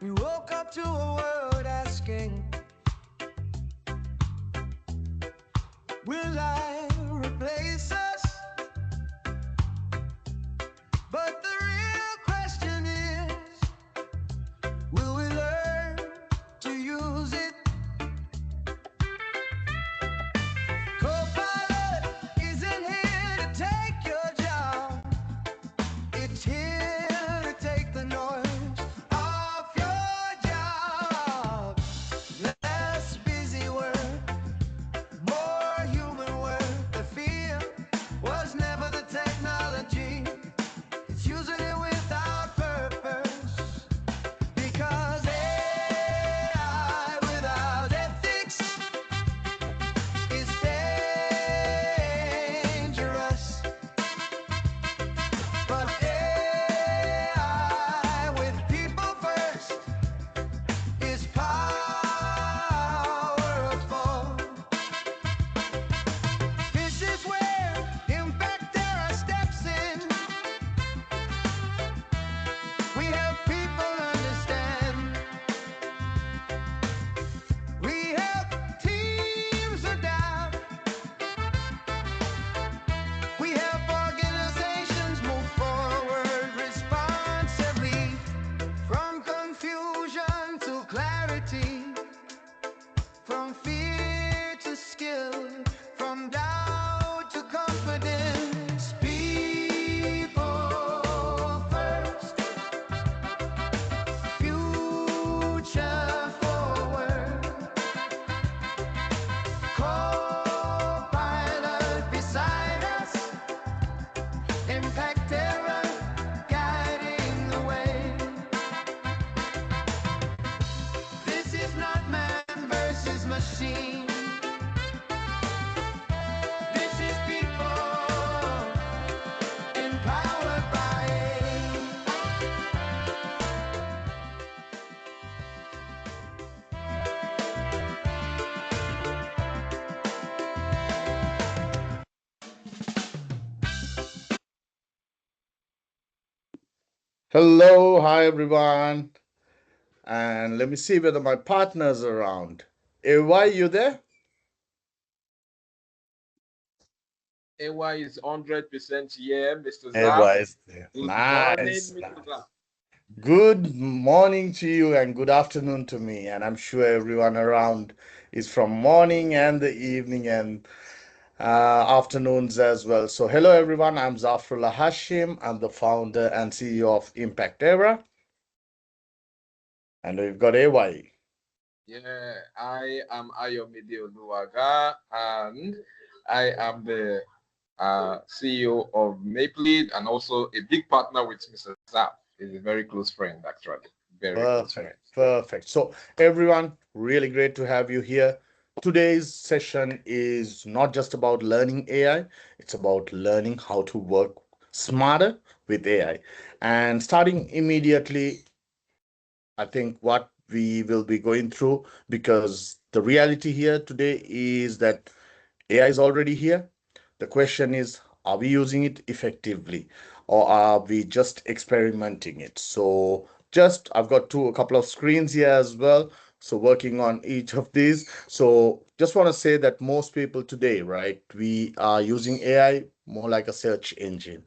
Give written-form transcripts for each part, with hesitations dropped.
We woke up to a world asking, will I replace us? But the real question is, will we learn to use it? Copilot isn't here to take your job. It's here to take the noise off your job. Less busy work, more human work. The fear was never the technology. It's using it without purpose. Because AI without ethics is dangerous. But AI with people first is powerful. This is where Impact Era steps in. We help people understand. We help teams adapt. We help organizations move forward responsibly. From confusion to clarity, from fear to skill, from doubt to confidence. People first, future forward. Co-pilot beside us, Impact Era guiding the way. This is not man versus machine. This is people empowered by AI. Hello, hi everyone. And let me see whether my partner's around. AY, you there? AY is 100% here, Mr. Zaf. AY is there. Good morning, Nice. Mr. Zaf. Good morning to you and good afternoon to me. And I'm sure everyone around is from morning and the evening and afternoons as well. So, hello everyone. I'm Zafrullah Hashim. I'm the founder and CEO of Impact Era. And we've got AY. Yeah, I am Ayomide Oluwaga, and I am the CEO of Maplelead and also a big partner with Mr. Zaf. He's a very close friend, actually. Very close friend. Perfect. So, everyone, really great to have you here. Today's session is not just about learning AI, it's about learning how to work smarter with AI. And starting immediately, I think what we will be going through, because the reality here today is that AI is already here. The question is, are we using it effectively or are we just experimenting it? So just I've got a couple of screens here as well. So working on each of these. So just want to say that most people today, right, we are using AI more like a search engine.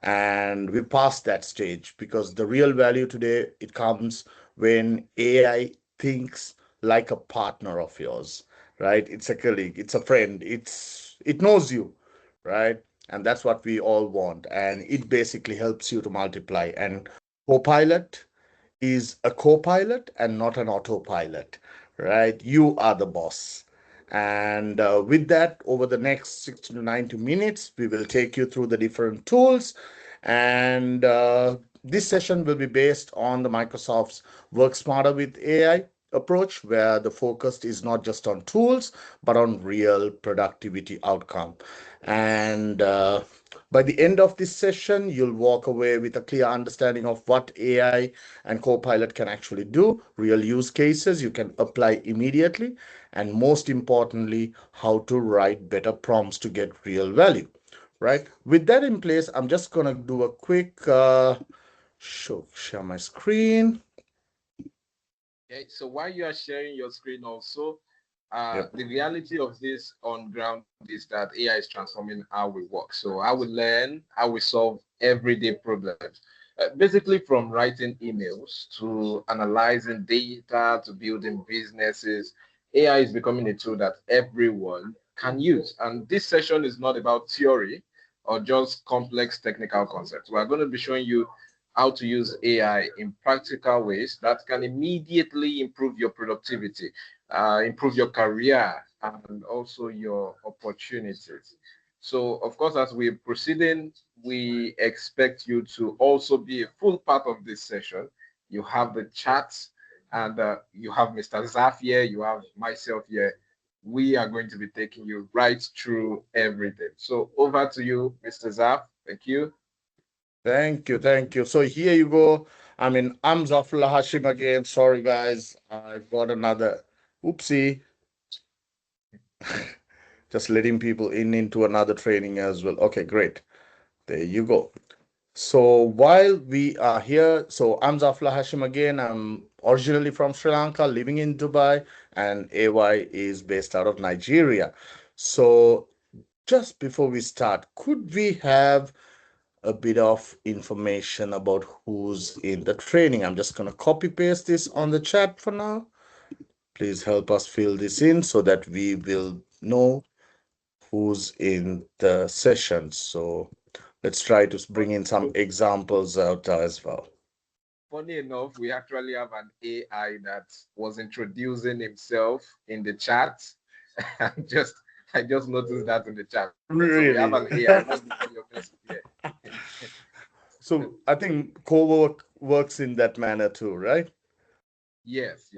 And we passed that stage because the real value today it comes when AI thinks like a partner of yours, right? It's a colleague, it's a friend, it knows you, right? And that's what we all want. And it basically helps you to multiply. And Copilot is a co-pilot and not an autopilot, right? You are the boss. And with that, over the next 60 to 90 minutes, we will take you through the different tools. And this session will be based on the Microsoft's Work Smarter with AI. approach where the focus is not just on tools, but on real productivity outcome. And by the end of this session, you'll walk away with a clear understanding of what AI and Copilot can actually do, real use cases you can apply immediately, and most importantly, how to write better prompts to get real value. Right. With that in place, I'm just going to do a quick share my screen. Okay, so while you are sharing your screen also, Yep. the reality of this on ground is that AI is transforming how we work. So how we learn, how we solve everyday problems. Basically from writing emails to analyzing data to building businesses, AI is becoming a tool that everyone can use. And this session is not about theory or just complex technical concepts. We're going to be showing you how to use AI in practical ways that can immediately improve your productivity, improve your career, and also your opportunities. So, of course, as we're proceeding, we expect you to also be a full part of this session. You have the chat, and you have Mr. Zaf here, you have myself here. We are going to be taking you right through everything. So, over to you, Mr. Zaf. Thank you. Thank you. Thank you. So here you go. I mean, I'm Zafrullah Hashim again. Sorry, guys. I've got another oopsie. Just letting people in into another training as well. Okay, great. There you go. So while we are here, so I'm Zafrullah Hashim again. I'm originally from Sri Lanka, living in Dubai, and AY is based out of Nigeria. So just before we start, could we have a bit of information about who's in the training? I'm just going to copy paste this on the chat for now. Please help us fill this in so that we will know who's in the session. So let's try to bring in some examples out as well. Funny enough, we actually have an AI that was introducing himself in the chat. I just noticed that in the chat. So we have an Really? AI. That's your message here. So I think co-work works in that manner too, right? Yes.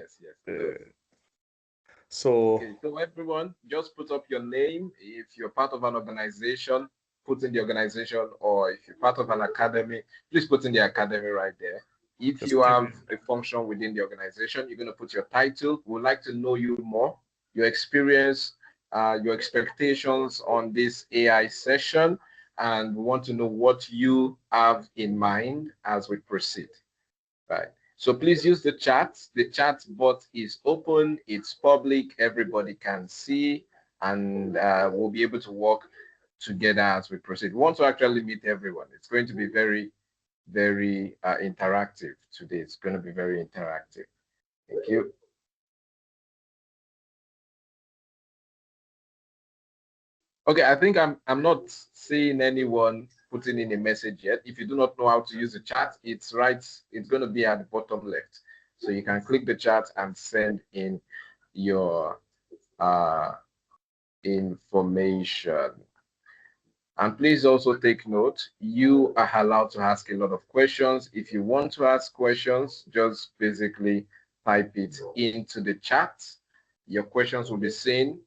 So Okay, so everyone, just put up your name. If you're part of an organization, put in the organization, or if you're part of an academy, please put in the academy right there. If just you give have me- a function within the organization, you're going to put your title. We'd like to know you more, your experience, your expectations on this AI session, and we want to know what you have in mind as we proceed. Right. So please use the chat. The chat bot is open, it's public, everybody can see, and we'll be able to work together as we proceed. We want to actually meet everyone. It's going to be very, very interactive today. It's going to be very interactive. Thank you. Okay, I think I'm not seeing anyone putting in a message yet. If you do not know how to use the chat, it's going to be at the bottom left. So you can click the chat and send in your information. And please also take note, you are allowed to ask a lot of questions. If you want to ask questions, just basically type it into the chat. Your questions will be seen.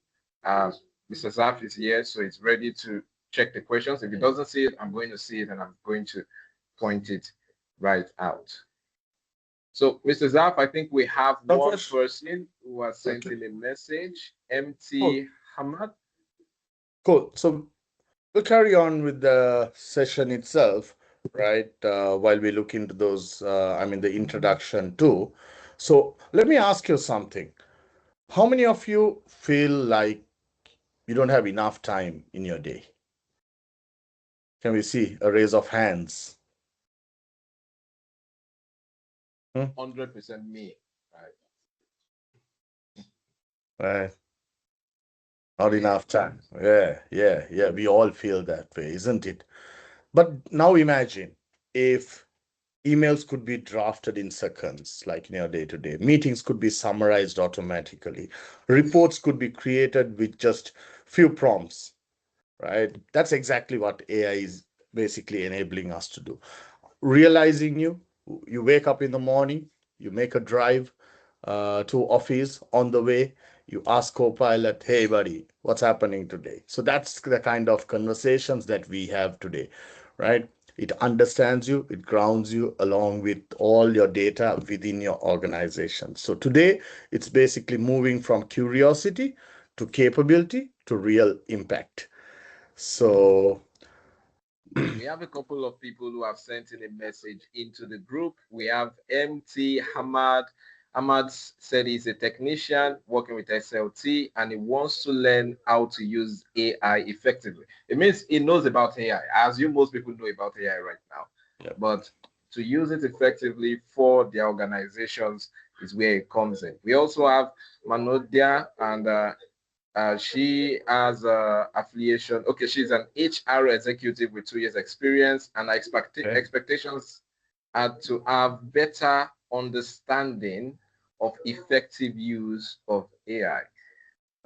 Mr. Zaf is here, so it's ready to check the questions. If he doesn't see it, I'm going to see it and I'm going to point it right out. So, Mr. Zaf, I think we have one person who has sent in a message, MT Hamad. Cool. So we'll carry on with the session itself, right? While we look into those, I mean, the introduction too. So let me ask you something. How many of you feel like you don't have enough time in your day? Can we see a raise of hands? 100% me, Right. Not enough time. Yeah. We all feel that way, isn't it? But now imagine if emails could be drafted in seconds, like in your day to day. Meetings could be summarized automatically. Reports could be created with just few prompts, right? That's exactly what AI is basically enabling us to do. Realizing you wake up in the morning, you make a drive, to office. On the way, you ask Copilot, "Hey, buddy, what's happening today?" So that's the kind of conversations that we have today, right? It understands you, it grounds you along with all your data within your organization. So today, it's basically moving from curiosity to capability to real impact. So, We have a couple of people who have sent in a message into the group. We have MT Hamad. Ahmad said he's a technician working with SLT and he wants to learn how to use AI effectively. It means he knows about AI, as you most people know about AI right now. yeah. But to use it effectively for their organizations is where it comes in. We also have Manodia, and she has affiliation. Okay, she's an HR executive with 2 years experience, and Okay. expectations are to have better understanding of effective use of AI.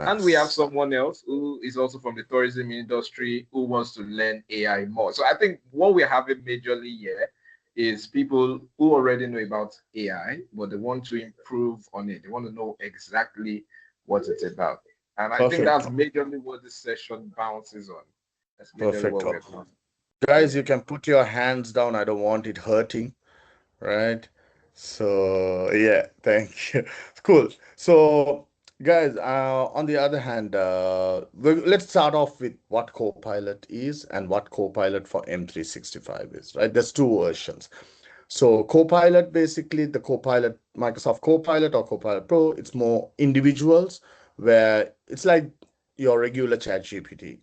And we have Nice. someone else who is also from the tourism industry who wants to learn AI more. So I think what we're having majorly here is people who already know about AI, but they want to improve on it. They want to know exactly what it's about. And I think Perfect. that's majorly what this session bounces on. That's majorly Perfect. what we're doing. Guys, Yeah. you can put your hands down. I don't want it hurting, right? So, yeah, thank you. Cool. So, guys, on the other hand, let's start off with what Copilot is and what Copilot for M365 is, right? There's two versions. So, Copilot, basically, the Copilot, Microsoft Copilot or Copilot Pro, it's more individuals where it's like your regular ChatGPT,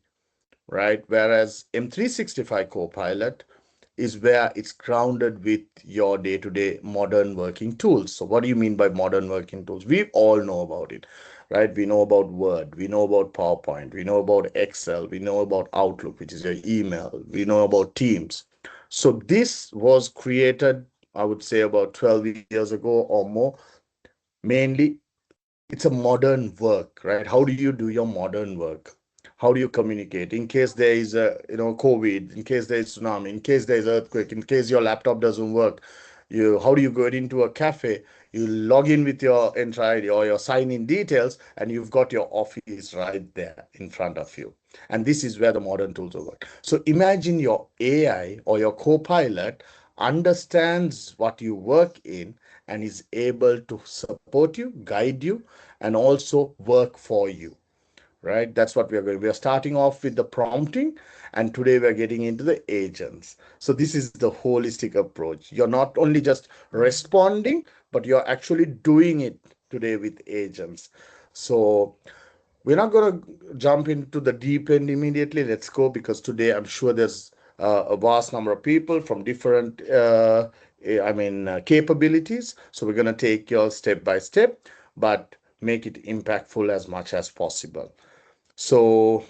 right? Whereas M365 Copilot is where it's grounded with your day-to-day modern working tools. So what do you mean by modern working tools? We all know about it, right? We know about Word, we know about PowerPoint, we know about Excel, we know about Outlook, which is your email, we know about Teams. So this was created, I would say, about 12 years ago or more. Mainly, it's a modern work, right? How do you do your modern work? How do you communicate in case there is a COVID, in case there is tsunami, in case there is earthquake, in case your laptop doesn't work? You How do you go into a cafe? You log in with your enter ID or your sign in details, and you've got your office right there in front of you. And this is where the modern tools will work. So imagine your AI or your co-pilot understands what you work in and is able to support you, guide you, and also work for you, right? That's what we are going. We are starting off with the prompting, and today we are getting into the agents. So this is the holistic approach. You're not only just responding, but you're actually doing it today with agents. So we're not going to jump into the deep end immediately. Let's go, because today I'm sure there's a vast number of people from different capabilities. So we're going to take you all step by step, but make it impactful as much as possible. So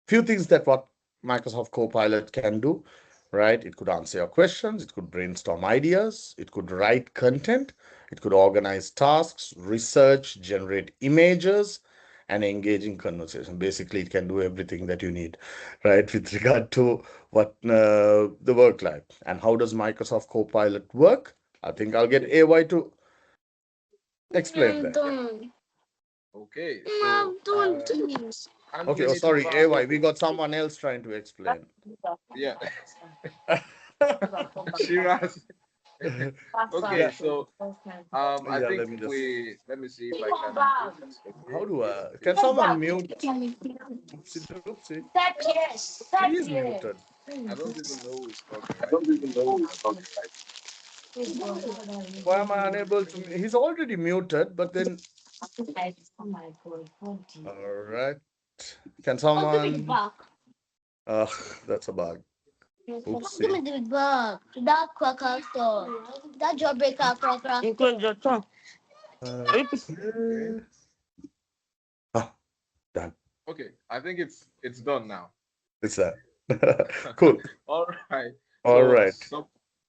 few things that what Microsoft Copilot can do, right? It could answer your questions, it could brainstorm ideas, it could write content, it could organize tasks, research, generate images, and engage in conversation. Basically, it can do everything that you need, right? With regard to what the work life. And how does Microsoft Copilot work? I think I'll get AY to explain that. Okay, so Okay, oh Anthony sorry, AY, Tufano, we got someone else trying to explain. yeah, Shiraz. Okay, Yeah, so I yeah, think let me just. we let me see if I can do this. How Okay, do yeah, I? Can please. someone mute? Oopsie doopsie. He is muted. I don't even know who is talking right now. Why am I unable to? He's already muted, but then. All right. Can someone? Uh, that's a bug. Oopsie. Okay, Okay. Ah, done. okay, I think it's done now. It's that. Cool. All right. All So right.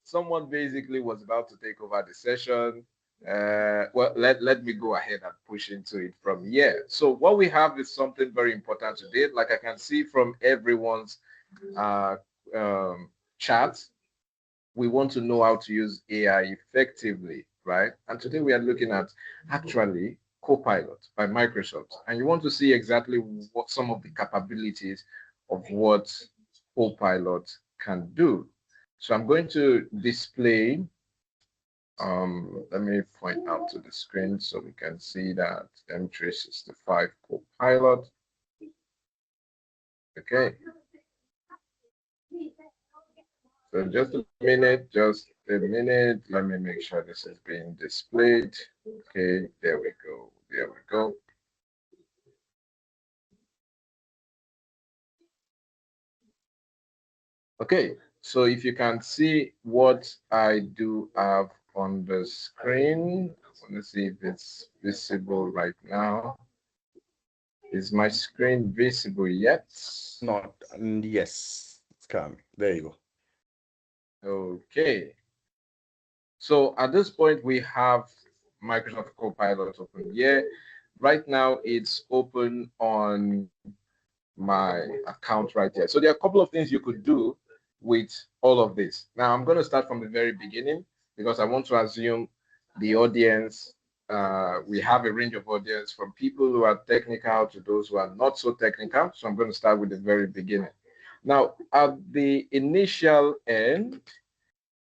someone basically was about to take over the session. Well, let me go ahead and push into it from here. So what we have is something very important today. Like I can see from everyone's uh, chat, we want to know how to use AI effectively. right? And today we are looking at actually Copilot by Microsoft. And you want to see exactly what some of the capabilities of what Copilot can do. So I'm going to display, let me point out to the screen so we can see that M365 Copilot. Okay. So just a minute, just a minute. Let me make sure this is being displayed. Okay, there we go. There we go. Okay, so if you can see what I do have on the screen, I want to see if it's visible right now. Is my screen visible yet? Not, yes, it's coming. There you go. Okay. So at this point, we have Microsoft Copilot open here. Right now, it's open on my account right here. So there are a couple of things you could do with all of this. Now, I'm going to start from the very beginning because I want to assume the audience, we have a range of audience from people who are technical to those who are not so technical. So I'm going to start with the very beginning. Now, at the initial end,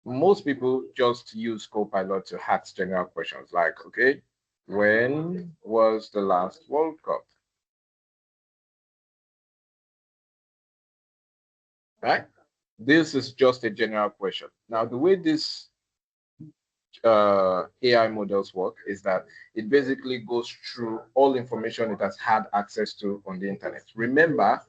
most people just use Copilot to ask general questions like, okay, when was the last World Cup? Right? This is just a general question. Now, the way this AI models work is that it basically goes through all information it has had access to on the internet. Remember,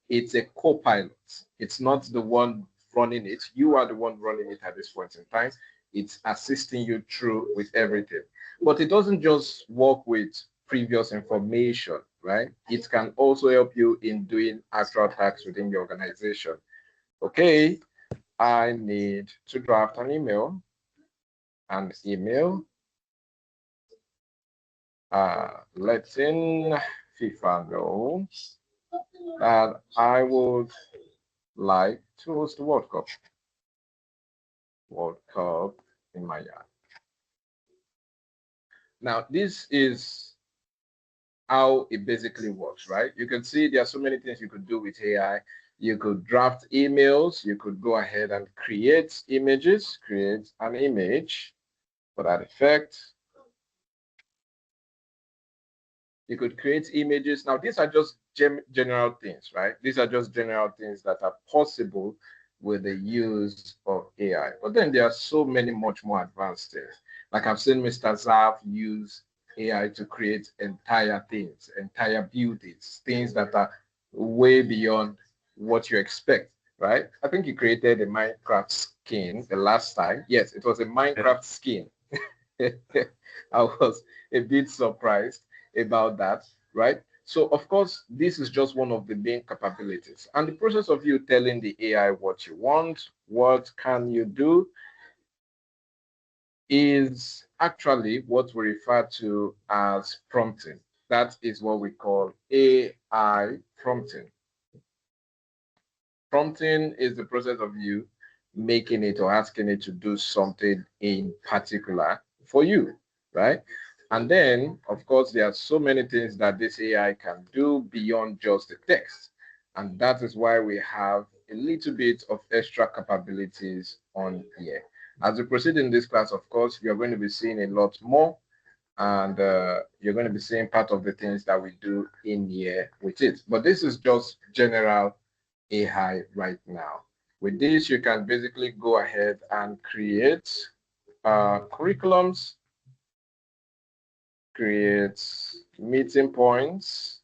it's a co-pilot. It's not the one running it. You are the one running it at this point in time. It's assisting you through with everything. But it doesn't just work with previous information, right? It can also help you in doing actual tasks within the organization. Okay, I need to draft an email. Letting FIFA know that I would like to host the World Cup in my yard. Now, this is how it basically works, right? You can see there are so many things you could do with AI. You could draft emails. You could go ahead and create images, create an image for that effect. You could create images. Now, these are just general things, right? These are just general things that are possible with the use of AI. But then there are so many much more advanced things. Like I've seen Mr. Zav use AI to create entire things, entire buildings, things that are way beyond what you expect, right? I think he created a Minecraft skin the last time. Yes, it was a Minecraft skin. I was a bit surprised about that, right? So, of course, this is just one of the main capabilities. And the process of you telling the AI what you want, what can you do, is actually what we refer to as prompting. That is what we call AI prompting. Prompting is the process of you making it or asking it to do something in particular for you, right? And then, of course, there are so many things that this AI can do beyond just the text. And that is why we have a little bit of extra capabilities on here. As we proceed in this class, of course, you're going to be seeing a lot more, and you're going to be seeing part of the things that we do in here with it. But this is just general AI right now. With this, you can basically go ahead and create curriculums, create meeting points,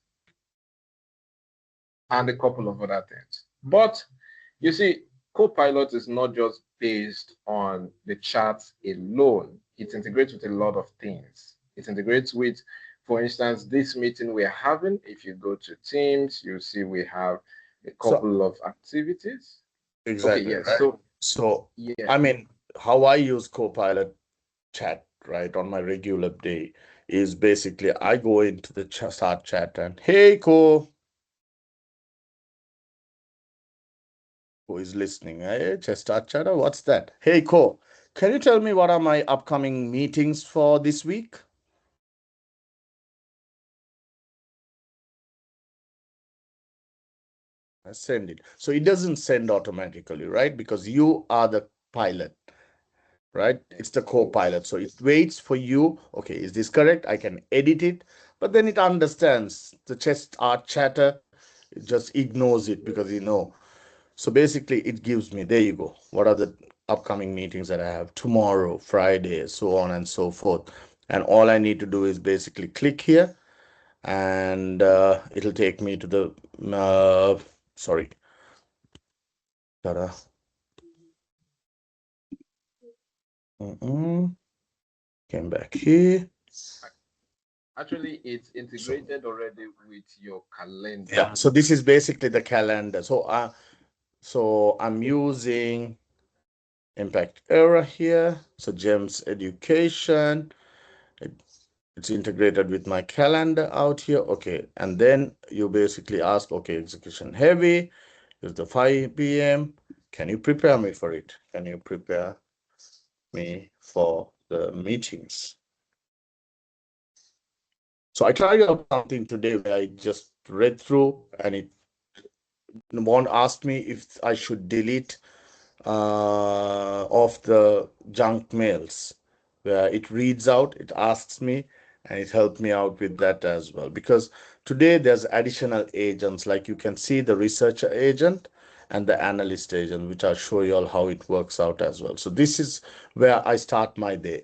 and a couple of other things. But you see, Copilot is not just based on the chat alone. It integrates with a lot of things. It integrates with, for instance, this meeting we're having. If you go to Teams, you'll see we have a couple of activities. Exactly. Okay, yes. Right. So, Yeah. I mean, how I use Copilot chat, right, on my regular day is basically I go into the start chat and, hey, who is listening? Hey, just start chat. What's that? Hey, Can you tell me what are my upcoming meetings for this week? I send it. So it doesn't send automatically, right? Because you are the pilot, right? It's the co-pilot. So it waits for you. Okay, is this correct? I can edit it, but then it understands the chest art chatter. It just ignores it because you know. So basically, it gives me, there you go. What are the upcoming meetings that I have tomorrow, Friday, so on and so forth. And all I need to do is basically click here and it'll take me to the, sorry, tada. Came back here. Actually, it's So, integrated already with your calendar. yeah, so this is basically the calendar. So I'm using Impact Era here. So GEMS Education. It's integrated with my calendar out here. Okay, and then you basically ask, okay, execution heavy is the 5 p.m. Can you prepare me for it? Can you prepare me for the meetings? So I tried out something today where I just read through and it won't ask me if I should delete of the junk mails, where it reads out, it asks me, and it helped me out with that as well. Because today there's additional agents, like you can see the researcher agent and the analyst agent, which I'll show you all how it works out as well. So this is where I start my day,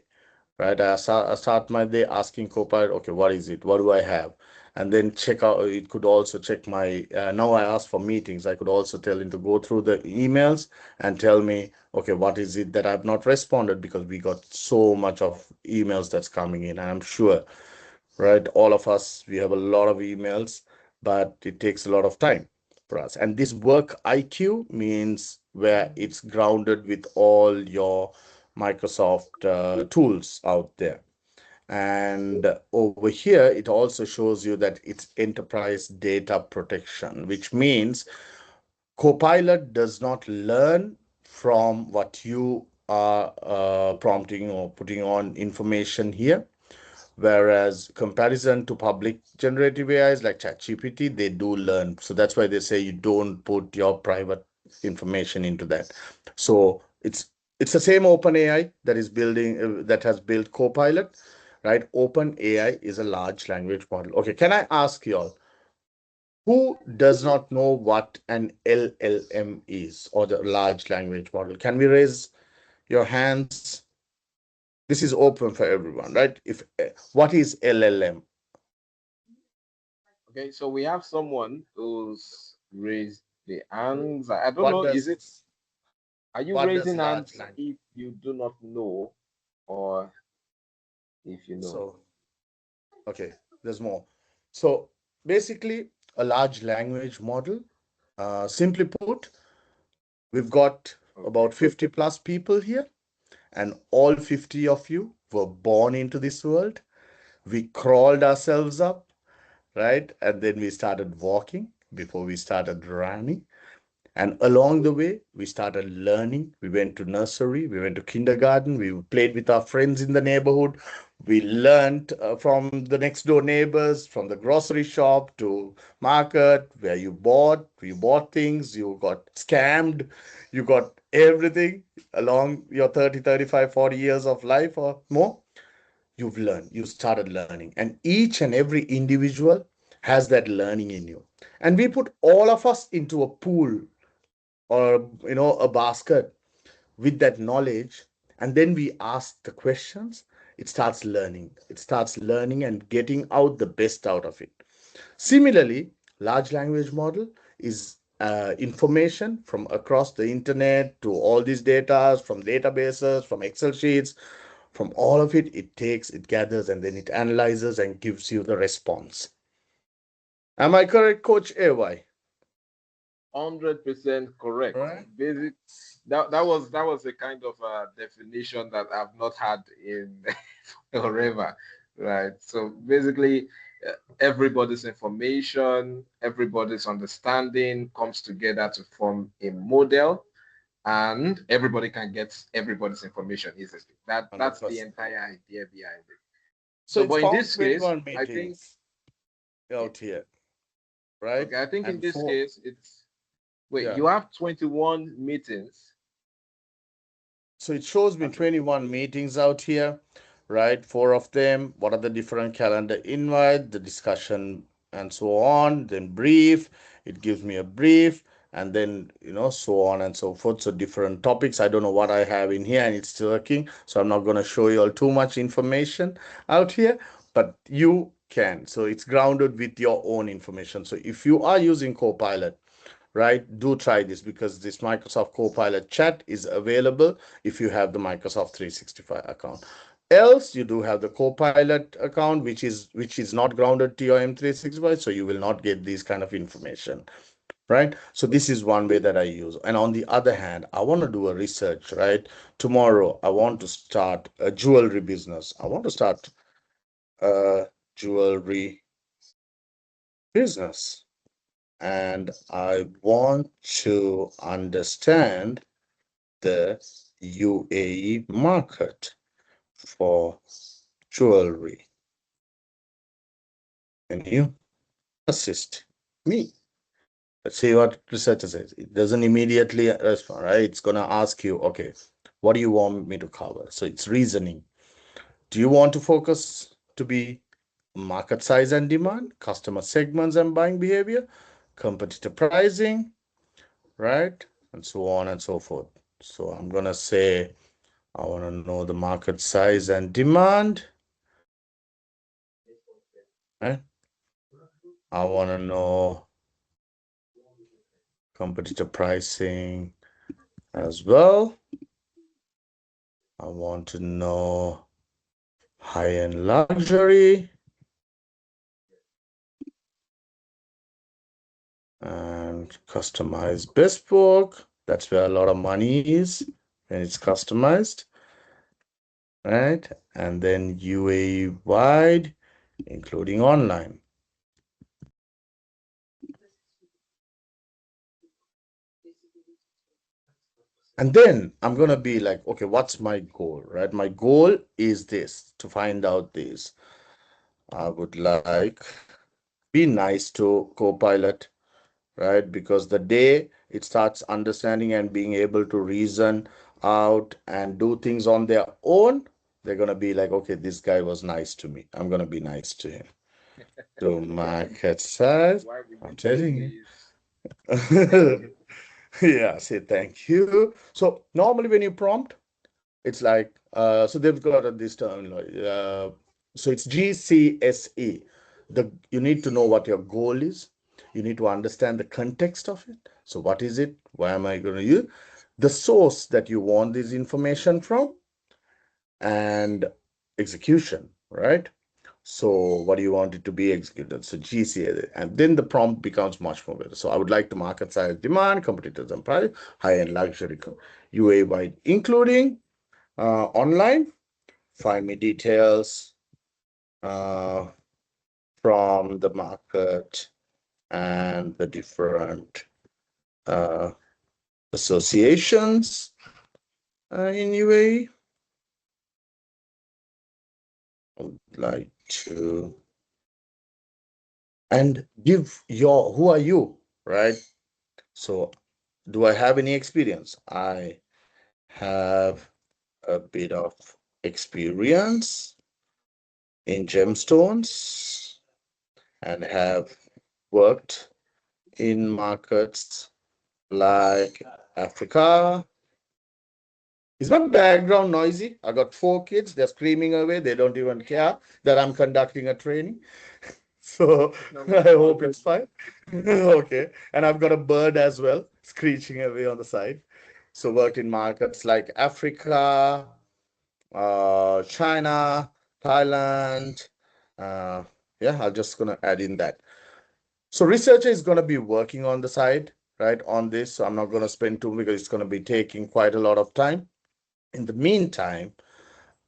right? I start my day asking Copilot, okay, what is it? What do I have? And then check out, it could also check my, now I ask for meetings. I could also tell him to go through the emails and tell me, okay, what is it that I've not responded, because we got so much of emails that's coming in. And I'm sure, right, all of us, we have a lot of emails, but it takes a lot of time for us. And this work IQ means where it's grounded with all your Microsoft tools out there. And over here, it also shows you that it's enterprise data protection, which means Copilot does not learn from what you are prompting or putting on information here. Whereas comparison to public generative AIs like ChatGPT, they do learn. So that's why they say you don't put your private information into that. So it's the same OpenAI that is building that has built Copilot, right? OpenAI is a large language model. Okay, can I ask you all, who does not know what an LLM is, or the large language model? Can we raise your hands? This is open for everyone, right? If what is LLM? Okay, so we have someone who's raised the hands. I don't What know, is it, does are you what does raising large hands language? if you do not know or if you know? So okay, there's more. So basically, a large language model. Simply put, we've got Okay. about 50 plus people here, and all 50 of you were born into this world. We crawled ourselves up, right? And then we started walking before we started running. And along the way, we started learning. We went to nursery, we went to kindergarten, we played with our friends in the neighborhood. We learned from the next door neighbors, from the grocery shop to market, where you bought things, you got scammed, you got everything along your 30, 35, 40 years of life or more. You've learned, you started learning. And each and every individual has that learning in you. And we put all of us into a pool, or a basket with that knowledge, and then we ask the questions. It starts learning and getting out the best out of it. Similarly, large language model is information from across the internet to all these data, from databases, from Excel sheets, from all of it. It gathers, and then it analyzes and gives you the response. Am I correct, Coach AY? 100% correct. Right. Basic. That was a kind of definition that I've not had in forever, right? So basically, everybody's information, everybody's understanding comes together to form a model, and everybody can get everybody's information easily. That's the 100%. entire idea behind it. So So, it's but in found this case, 21 I think, meetings yeah, out here, right? okay, I think in And this four, case, it's wait, yeah. you have 21 meetings. So it shows me Okay. 21 meetings out here, right? Four of them. What are the different calendar invite, the discussion, and so on. Then brief. It gives me a brief, and then so on and so forth. So different topics. I don't know what I have in here, and it's still working. So I'm not gonna show you all too much information out here, but you can. So it's grounded with your own information. So if you are using Copilot, right? Do try this because this Microsoft Copilot chat is available if you have the Microsoft 365 account. Else, you do have the Copilot account, which is not grounded to your M365, so you will not get these kind of information, right? So this is one way that I use. And on the other hand, I want to do a research, right? Tomorrow, I want to start a jewelry business. I want to start a jewelry business and I want to understand the UAE market for jewelry. Can you assist me? Let's see what researcher says. It doesn't immediately respond, right? It's going to ask you, okay, what do you want me to cover? So it's reasoning. Do you want to focus to be market size and demand, customer segments and buying behavior, competitor pricing, right? And so on and so forth. So I'm going to say, I want to know the market size and demand, right? I want to know competitor pricing as well. I want to know high-end luxury and customized bespoke. That's where a lot of money is when it's customized, right? And then UAE wide, including online. And then I'm going to be like, okay, what's my goal, right? My goal is this, to find out this. I would like, be nice to Copilot, right? Because the day it starts understanding and being able to reason out and do things on their own, they're going to be like, okay, this guy was nice to me. I'm going to be nice to him. To market size, Why would I'm you telling please? you. Yeah, say thank you. So normally when you prompt, it's like, so they've got this term, so it's GCSE. You need to know what your goal is. You need to understand the context of it. So what is it? Why am I going to use? The source that you want this information from and execution, right? So what do you want it to be executed? So GCSE, and then the prompt becomes much more better. So I would like to market size, demand, competitors and price, high-end luxury, UA wide, including online. Find me details uh, from the market and the different uh, associations in UAE. I would like to, and give your, who are you, right? So do I have any experience? I have a bit of experience in gemstones and have worked in markets like Africa. Is my background noisy? I got 4 kids. They're screaming away. They don't even care that I'm conducting a training. So No, I hope it's fine. Okay. And I've got a bird as well, screeching away on the side. So worked in markets like Africa, China, Thailand. Uh, yeah, I'm just gonna add in that. So researcher is gonna be working on the side, right, on this. So I'm not gonna spend too because it's gonna be taking quite a lot of time. In the meantime,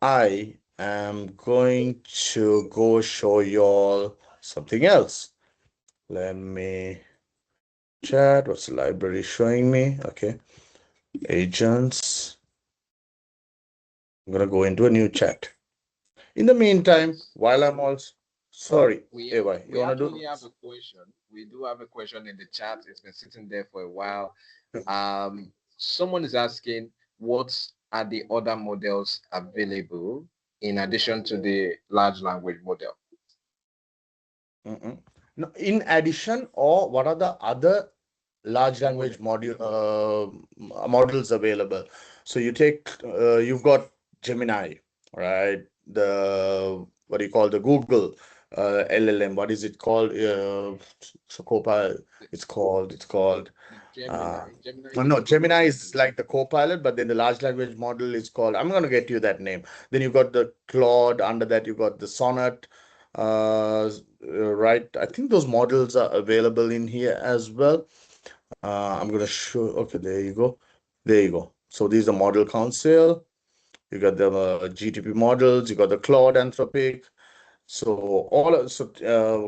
I am going to go show y'all something else. Let me chat. What's the library showing me? Okay. agents. I'm gonna go into a new chat. In the meantime, while I'm also sorry, Eva, you We wanna actually do? have a question. We do have a question in the chat. It's been sitting there for a while. Someone is asking, what are the other models available in addition to the large language model? No, in addition, or what are the other large language models available? So you've got Gemini, right? The what do you call the Google LLM? What is it called? So Copilot. It's called. Uh, Gemini oh, is no, a good Gemini one. is like the Copilot, but then the large language model is called. I'm gonna get you that name. Then you've got the Claude. Under that, you've got the Sonnet. Right. I think those models are available in here as well. I'm gonna show. Okay, there you go. There you go. So these are model council. You got the GTP models. You got the Claude Anthropic. So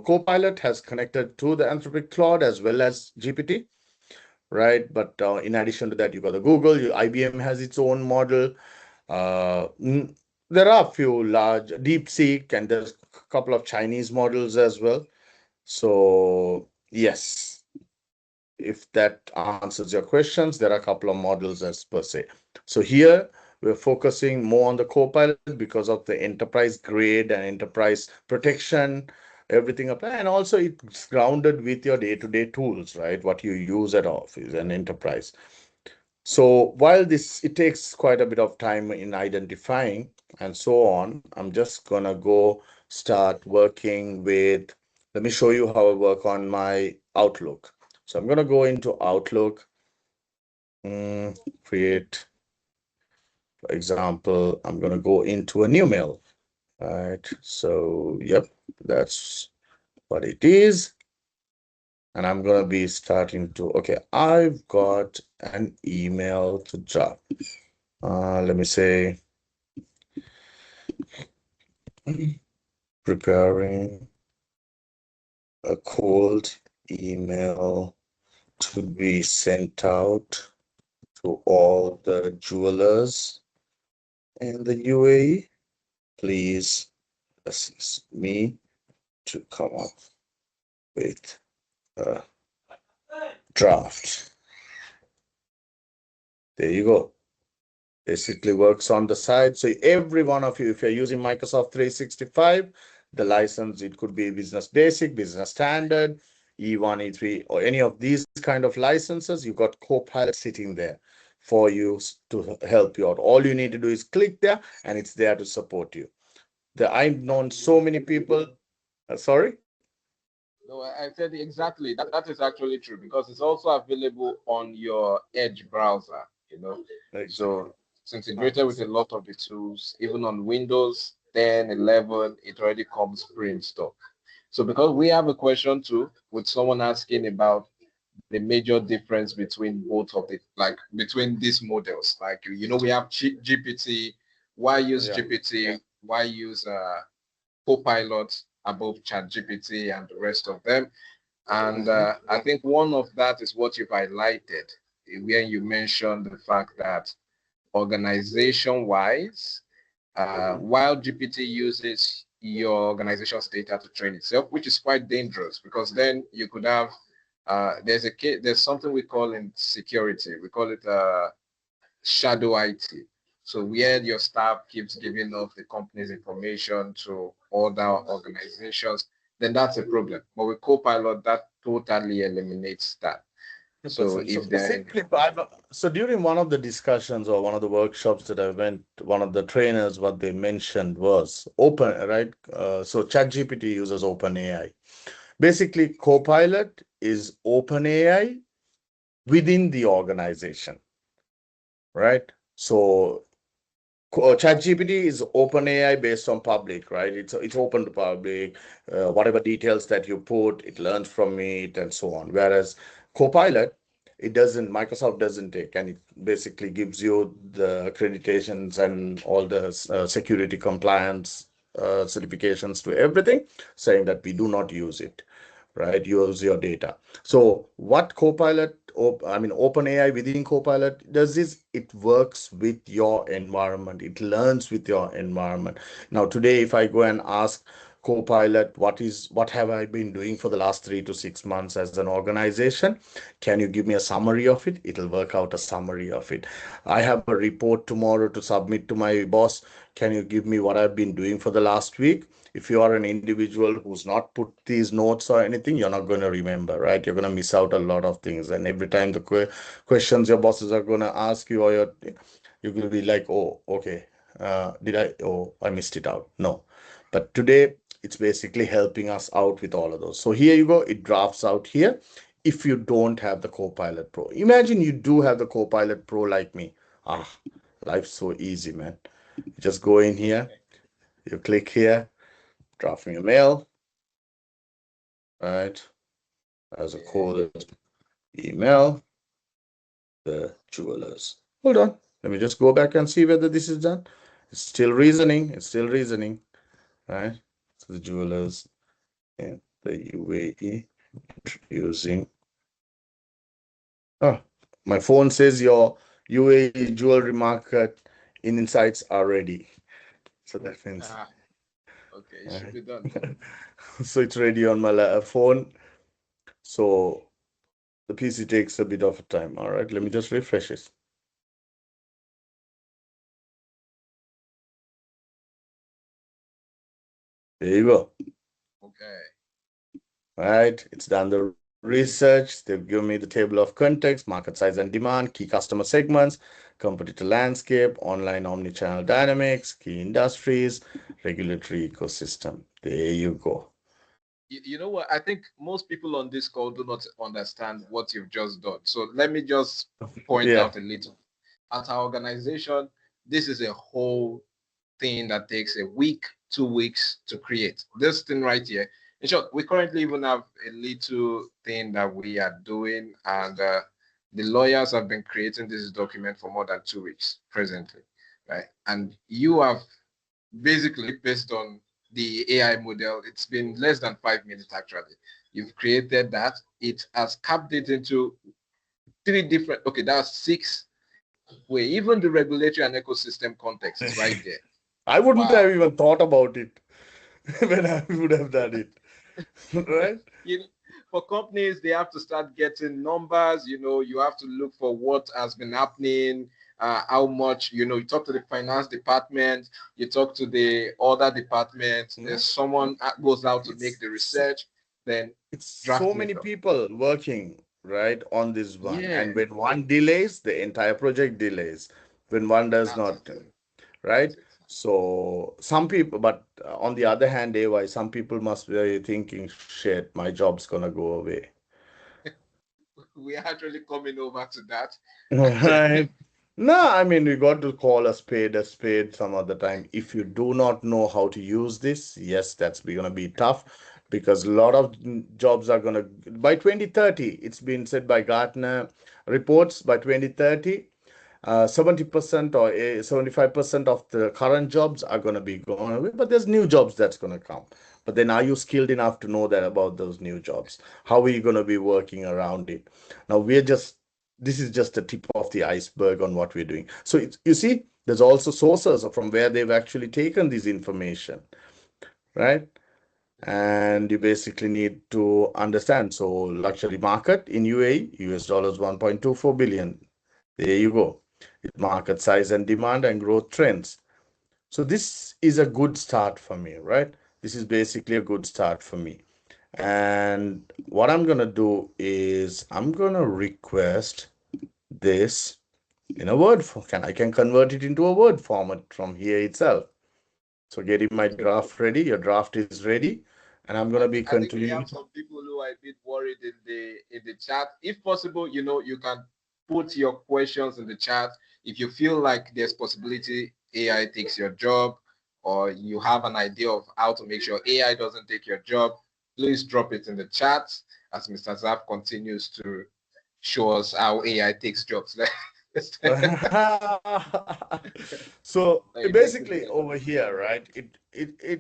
Copilot has connected to the Anthropic Claude as well as GPT, right? But in addition to that, you got the Google. IBM has its own model. Uh, n- there are a few large DeepSeek, and there's a couple of Chinese models as well. So yes, if that answers your questions, there are a couple of models as per se. So here we're focusing more on the Copilot because of the enterprise grade and enterprise protection, everything up, and also it's grounded with your day-to-day tools, right? What you use at office and enterprise. So while it takes quite a bit of time in identifying and so on, I'm just gonna go start working with, let me show you how I work on my Outlook. So I'm gonna go into Outlook, create, for example, I'm gonna go into a new mail, right? So, yep, that's what it is. And I'm gonna be starting to, okay, I've got an email to drop. Let me say, preparing a cold email to be sent out to all the jewelers in the UAE. Please assist me to come up with a draft. There you go. Basically works on the side. So every one of you, if you're using Microsoft 365, the license, it could be Business Basic, Business Standard, E1, E3, or any of these kind of licenses, you've got Copilot sitting there for you to help you out. All you need to do is click there and it's there to support you. I've known so many people. Sorry? No, I said exactly. That is actually true because it's also available on your Edge browser, you know. So it's integrated with a lot of the tools, even on Windows 10, 11, it already comes pre-installed. So because we have a question too, with someone asking about the major difference between both of the, like between these models, like, you know, we have GPT, why use Yeah. GPT, why use Copilot above ChatGPT and the rest of them. And I think one of that is what you've highlighted, where you mentioned the fact that organization-wise, while GPT uses your organization's data to train itself, which is quite dangerous because then you could have, there's something we call in security, we call it shadow IT. So where your staff keeps giving off the company's information to other organizations, then that's a problem. But with Copilot, that totally eliminates that. So 100%. So if there, basically, so during one of the discussions or one of the workshops that I went, one of the trainers, what they mentioned was open, right? So ChatGPT uses OpenAI. Basically, Copilot is OpenAI within the organization, right? So ChatGPT is OpenAI based on public, right? It's open to public. Whatever details that you put, it learns from it and so on. Whereas Copilot, it doesn't. Microsoft doesn't take, and it basically gives you the accreditations and all the security compliance certifications to everything, saying that we do not use it, right? Use your data. So what Copilot OpenAI within Copilot does this. It works with your environment. It learns with your environment. Now, today, if I go and ask Copilot, what have I been doing for the last 3 to 6 months as an organization? Can you give me a summary of it? It'll work out a summary of it. I have a report tomorrow to submit to my boss. Can you give me what I've been doing for the last week? If you are an individual who's not put these notes or anything, you're not going to remember, right? You're going to miss out a lot of things. And every time the questions your bosses are going to ask you, or you're going to be like, oh, okay, I missed it out. No. But today, it's basically helping us out with all of those. So here you go. It drafts out here. If you don't have the Copilot Pro, imagine you do have the Copilot Pro like me. Ah, life's so easy, man. You just go in here, you click here, draft me a mail, right? As a code email, the jewelers. Hold on. Let me just go back and see whether this is done. It's still reasoning. It's still reasoning, right? So the jewelers in the UAE introducing. Oh, my phone says your UAE jewelry market in insights are ready. So that means Okay, it should be done. so it's ready on my phone. So the PC takes a bit of a time. All right, let me just refresh it. There you go. Okay. Right, it's done the research. They've given me the table of context, market size and demand, key customer segments, competitor landscape, online omnichannel dynamics, key industries, regulatory ecosystem. There you go. You know what? I think most people on this call do not understand what you've just done. So let me just point Yeah. out a little. At our organization, this is a whole thing that takes a week, 2 weeks to create. This thing right here. In short, we currently even have a little thing that we are doing, and the lawyers have been creating this document for more than 2 weeks presently, right? And you have basically, based on the AI model, it's been less than 5 minutes actually. You've created that. It has capped it into three different, okay, that's six. Where even the regulatory and ecosystem context is right there. I wouldn't Wow. have even thought about it when I would have done it. Right? For companies, they have to start getting numbers. You have to look for what has been happening, how much. You talk to the finance department, you talk to the other departments. There's someone that goes out to make the research, then It's so drafting many it up. people working, right, on this one. Yeah, And when one delays, the entire project delays. When one does that's not, right? it. So some people, but on the other hand, AY, some people must be thinking, shit, my job's gonna go away. We're actually coming over to that. Right. No, I mean, we got to call a spade some other time. If you do not know how to use this, yes, that's going to be tough because a lot of jobs are going to, by 2030, it's been said by Gartner reports, by 2030, 70% or 75% of the current jobs are going to be gone away, but there's new jobs that's going to come. But then are you skilled enough to know that about those new jobs? How are you going to be working around it? Now this is just the tip of the iceberg on what we're doing. So you see, there's also sources from where they've actually taken this information, right? And you basically need to understand. So luxury market in UAE, US dollars 1.24 billion. There you go. Market size and demand and growth trends. So this is a good start for me, right? This is basically a good start for me. And what I'm gonna do is I'm gonna request this in a word form. I can convert it into a word format from here itself. So getting my draft ready. Your draft is ready, and I'm gonna be I think we continuing. have some people who are a bit worried in the chat. If possible, you can put your questions in the chat. If you feel like there's possibility AI takes your job, or you have an idea of how to make sure AI doesn't take your job, please drop it in the chat as Mr. Zap continues to show us how AI takes jobs. So Like, basically over here, right? yeah.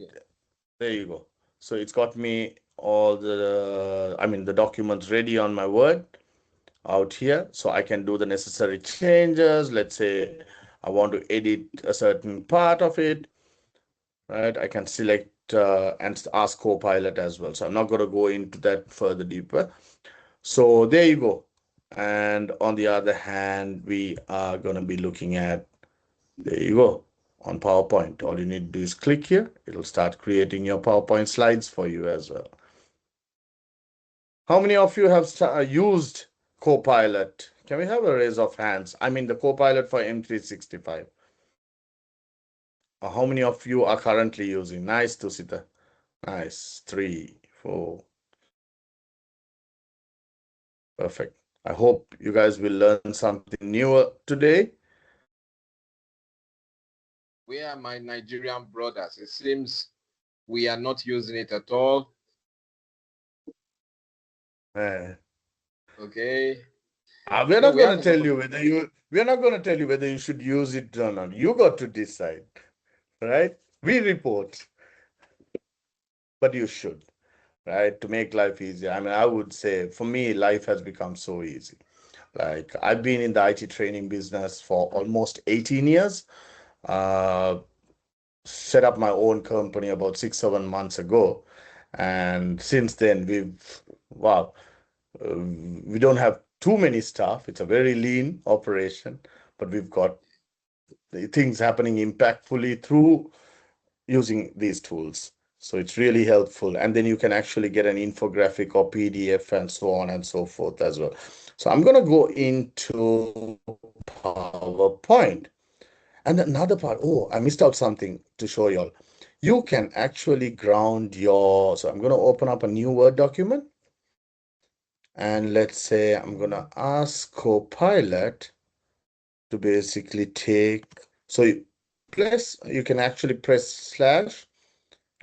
There you go. So it's got me all the, I mean, the documents ready on my Word. out here. So I can do the necessary changes. Let's say I want to edit a certain part of it, right? I can select and ask Copilot as well. So I'm not going to go into that further deeper. So there you go. And on the other hand, we are going to be looking at, there you go, on PowerPoint. All you need to do is click here. It'll start creating your PowerPoint slides for you as well. How many of you have used Copilot? Can we have a raise of hands? I mean the Copilot for M365. How many of you are currently using? Nice, Tusita. Nice. 3, 4. Perfect. I hope you guys will learn something new today. Where are my Nigerian brothers? It seems we are not using it at all. Okay. We're not going to tell you whether we're not going to tell you whether you should use it or not. You got to decide, right? We report, but you should, right? To make life easier. I mean, I would say for me, life has become so easy. Like I've been in the IT training business for almost 18 years. Set up my own company about 6, 7 months ago. And since then, wow, we don't have too many staff. It's a very lean operation, but we've got the things happening impactfully through using these tools. So it's really helpful. And then you can actually get an infographic or PDF and so on and so forth as well. So I'm going to go into PowerPoint. And another part, oh, I missed out something to show you all. You can actually ground your, so I'm going to open up a new Word document. And let's say I'm going to ask Copilot to basically take, so you can actually press slash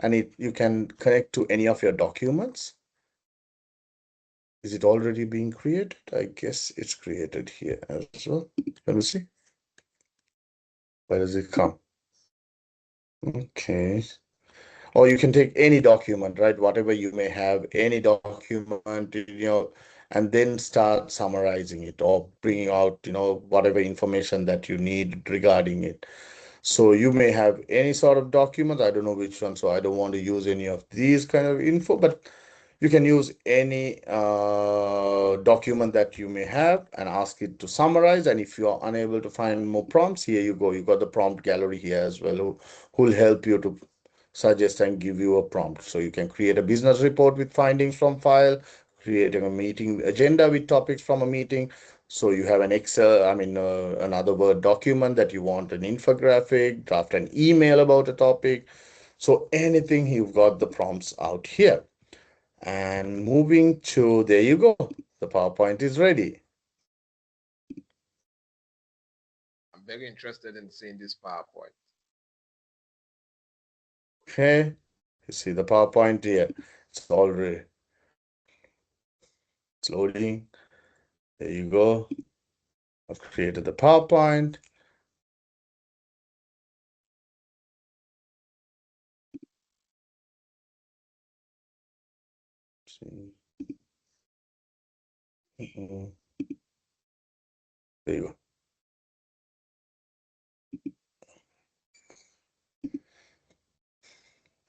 and you can connect to any of your documents. Is it already being created? I guess it's created here as well. Let me see. Where does it come? Okay. Or you can take any document, right? Whatever you may have, any document, and then start summarizing it or bringing out, whatever information that you need regarding it. So you may have any sort of document. I don't know which one, so I don't want to use any of these kind of info, but you can use any document that you may have and ask it to summarize. And if you are unable to find more prompts, here you go. You got the prompt gallery here as well, who will help you to suggest and give you a prompt. So you can create a business report with findings from file, creating a meeting agenda with topics from a meeting. So you have an Excel, another Word document that you want an infographic, draft an email about a topic. So anything, you've got the prompts out here. And moving to, there you go. The PowerPoint is ready. I'm very interested in seeing this PowerPoint. Okay, you see the PowerPoint here. It's already, it's loading. There you go. I've created the PowerPoint. There you go.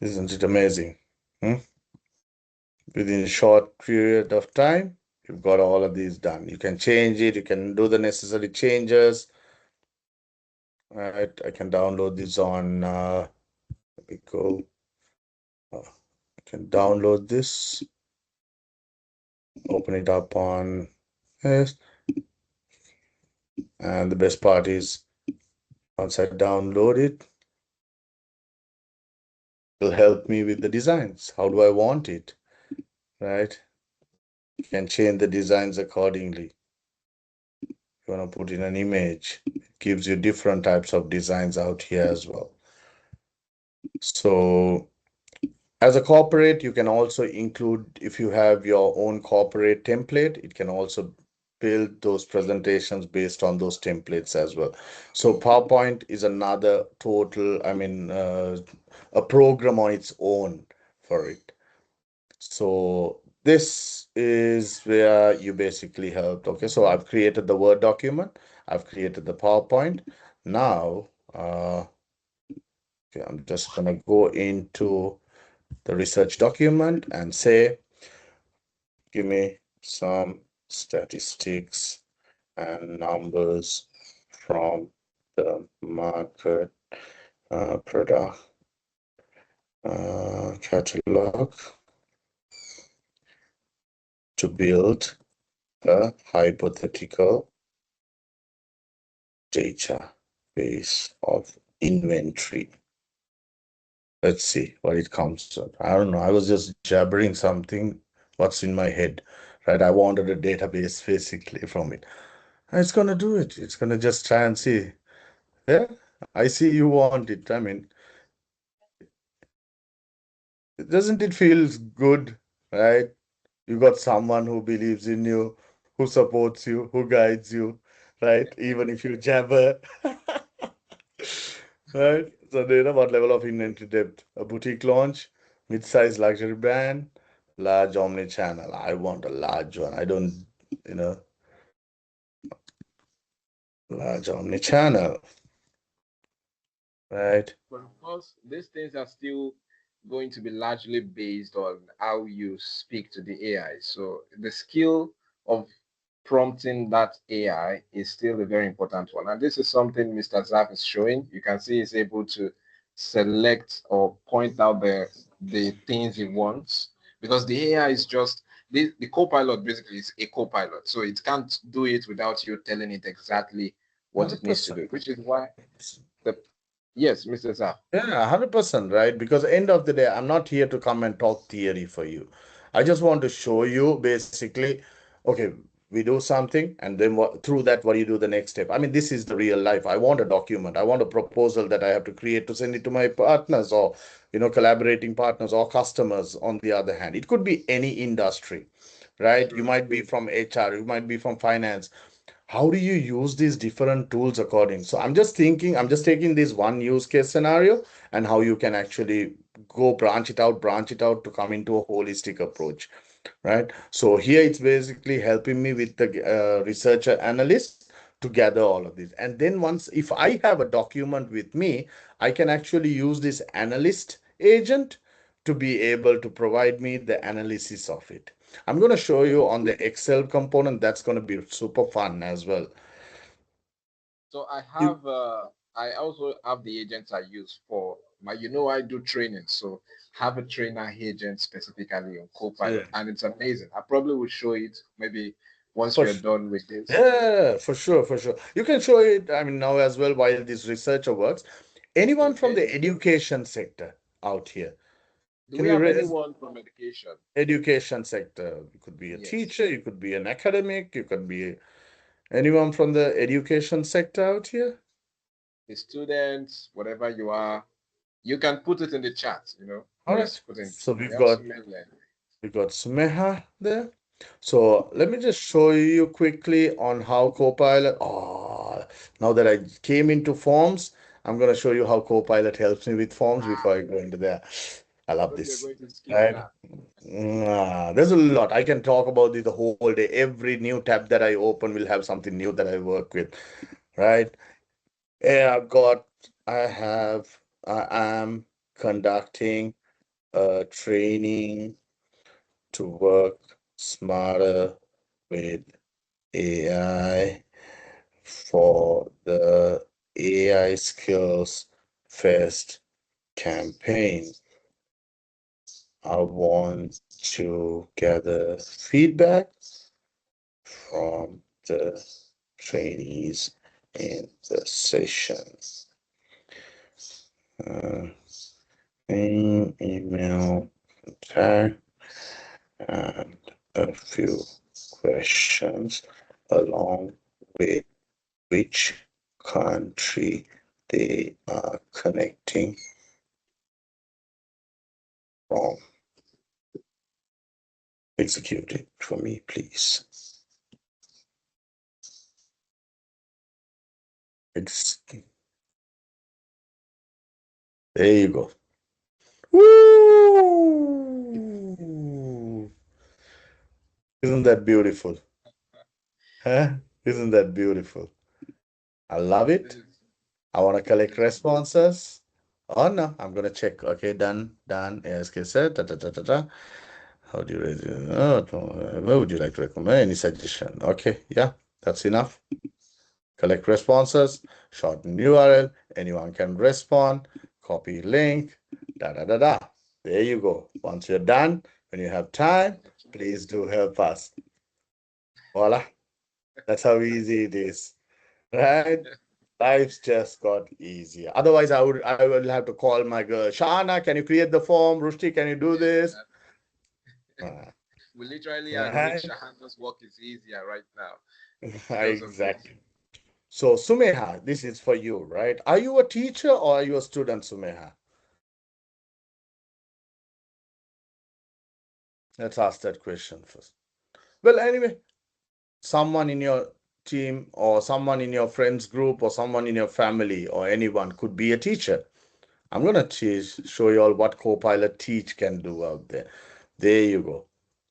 Isn't it amazing? Within a short period of time, you've got all of these done. You can change it. You can do the necessary changes. All right, I can download this on, let me go. I can download this, open it up on this. And the best part is, once I download it, it'll help me with the designs. How do I want it, right? You can change the designs accordingly. You want to put in an image, it gives you different types of designs out here as well. So as a corporate, you can also include, if you have your own corporate template, it can also build those presentations based on those templates as well. So PowerPoint is another total, a program on its own for it. So this is where you basically helped. Okay, so I've created the Word document, I've created the PowerPoint. Now, okay, I'm just gonna go into the research document and say, give me some statistics and numbers from the market product catalog to build a hypothetical database of inventory. Let's see what it comes to. I don't know. I was just jabbering something, what's in my head, right? I wanted a database basically from it. And it's gonna do it. It's gonna just try and see. Yeah, I see you want it. I mean, doesn't it feel good, right? You got someone who believes in you, who supports you, who guides you, right? Even if you jabber, right? So do you know what level of inventory depth? A boutique launch, mid-size luxury brand, large omni-channel. I want a large one. I don't, you know, large omni-channel, right? But of course, these things are still going to be largely based on how you speak to the AI. So the skill of prompting that AI is still a very important one. And this is something Mr. Zaf is showing. You can see he's able to select or point out the things he wants because the AI is just the co-pilot basically is a co-pilot. So it can't do it without you telling it exactly what it needs to 100%. do, which is why the yes, Mr. Zaf. Yeah, 100%, right? Because end of the day, I'm not here to come and talk theory for you. I just want to show you basically, okay, we do something, and then through that, what do you do the next step? I mean, this is the real life. I want a document. I want a proposal that I have to create to send it to my partners or, collaborating partners or customers on the other hand. It could be any industry, right? You might be from HR, you might be from finance. How do you use these different tools according? So I'm just thinking, I'm just taking this one use case scenario and how you can actually go branch it out to come into a holistic approach, right? So here it's basically helping me with the researcher analyst to gather all of this. And then once, if I have a document with me, I can actually use this analyst agent to be able to provide me the analysis of it. I'm going to show you on the Excel component. That's going to be super fun as well. So You, I also have the agents I use for my, I do training. So have a trainer agent specifically on yeah, Copilot, and it's amazing. I probably will show it maybe once for we are sure. done with this. Yeah, for sure, for sure. You can show it, I mean, now as well while this researcher works. Anyone from Okay. the education sector out here? Do Can we we have raise anyone from education? education sector? You could be a Yes. teacher, you could be an academic, you could be anyone from the education sector out here? The students, whatever you are, you can put it in the chat, All just right. put in. So We have so many. we've got Smeha there. So let me just show you quickly on how Copilot. Oh, now that I came into Forms, I'm going to show you how Copilot helps me with Forms before I go into there. I love But we are this. going to skip Right? that. There's a lot. I can talk about it the whole day. Every new tab that I open will have something new that I work with. Right? Yeah, I am conducting a training to work smarter with AI for the AI Skills Fest campaign. I want to gather feedback from the trainees in the session. Uh, email contact and a few questions along with which country they are connecting from. Execute it for me, please. There you go. Woo! Isn't that beautiful? Huh? Isn't that beautiful? I love This it. is I want to this collect is responses. Oh no, I'm gonna check. Okay, done, done. ASK said, da, da, da, da, da. How do you rate it? What would you like to recommend? Any suggestion? Okay, yeah, that's enough. Collect responses, shorten URL, anyone can respond, copy link, da da da da. There you go. Once you're done, when you have time, please do help us. Voila, that's how easy it is, right? Life's just got easier. Otherwise, I would have to call my girl, Shana, can you create the form? Rushti, can you do yeah. this? Uh, We literally are to make Right? Shahanda's work is easier right now because of this. Exactly. So, Sumeha, this is for you, right? Are you a teacher or are you a student, Sumeha? Let's ask that question first. Well, anyway, someone in your team or someone in your friends group or someone in your family or anyone could be a teacher. I'm gonna show you all what Copilot Teach can do out there. There you go.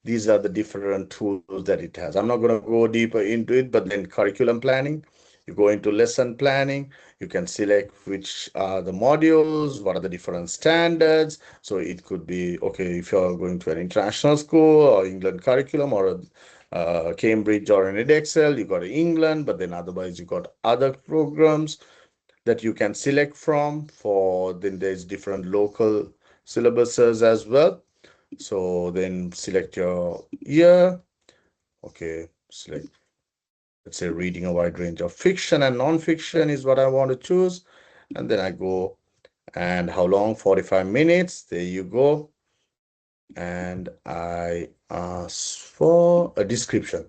These are the different tools that it has. I'm not going to go deeper into it, but then curriculum planning, you go into lesson planning, you can select which are the modules, what are the different standards. So it could be, okay, if you're going to an international school or England curriculum or a Cambridge or an Edexcel, you got England, but then otherwise you got other programs that you can select from for, then there's different local syllabuses as well. So then select your year. Okay, select, let's say reading a wide range of fiction and non-fiction is what I want to choose. And then I go, and how long? 45 minutes. There you go. And I ask for a description.